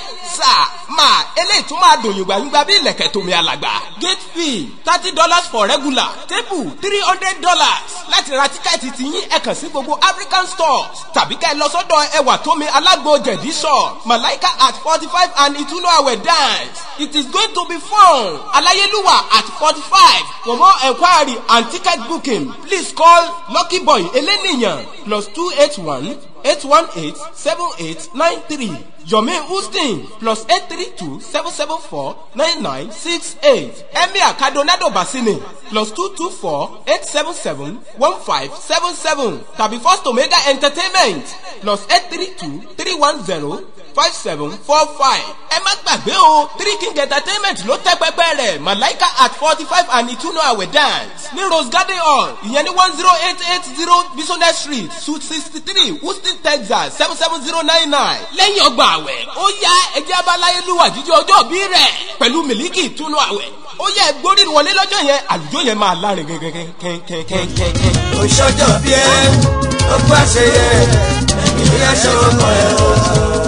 Máa eléyìí tún máa dùn yùngbàyùngbà bí ilẹ̀kẹ̀ tómi alàgbà. Gate fee $30 for regular. Table $300. Láti ra tíkẹ́ẹ̀tì tí yín ẹ kàn sí gbogbo African stores. Tàbí ká ẹ lọ sọ́dọ̀ ẹwà tómi alágbo jẹ̀dí shop. Malaika at 45 and Itunu Awe Dance. It is going to be fun. Aláyélúwà at 45. For more enquiry and ticket booking, please call Lucky Boy Eleniyan +281 818 7893. Yomi Houston +832 774 9968. Emir Kadonado Basini +224 877 1577. Tàbí First Omega Entertainment +832 310 5745. Ẹ má gbàgbé o 3 King Entertainment ló tẹ́ pẹ́pẹ́ rẹ̀ Malaika at 45 and Itunu Awe Dance ní Rose Garden Hall ìyẹn ní 10880 Bisonet Street Suite 63 Houston, Texas 77099. Lẹ́yìn ọgbà àwẹ̀ ó yá ẹjẹ́ abáláyélúwà jíjọ ọjọ́ bí rẹ̀ pẹ̀lú Miliki Itunu Awe. Ó yẹ gbórí wọlé lọ́jọ́ yẹn àlùjọ yẹn máa lárin kẹ́kẹ́kẹ́kẹ́kẹ́. Òṣòjọ́ bí ẹ ó gbàṣẹ yẹ ẹ̀mí ẹ̀ ṣọ́ ọmọ ẹ̀ o.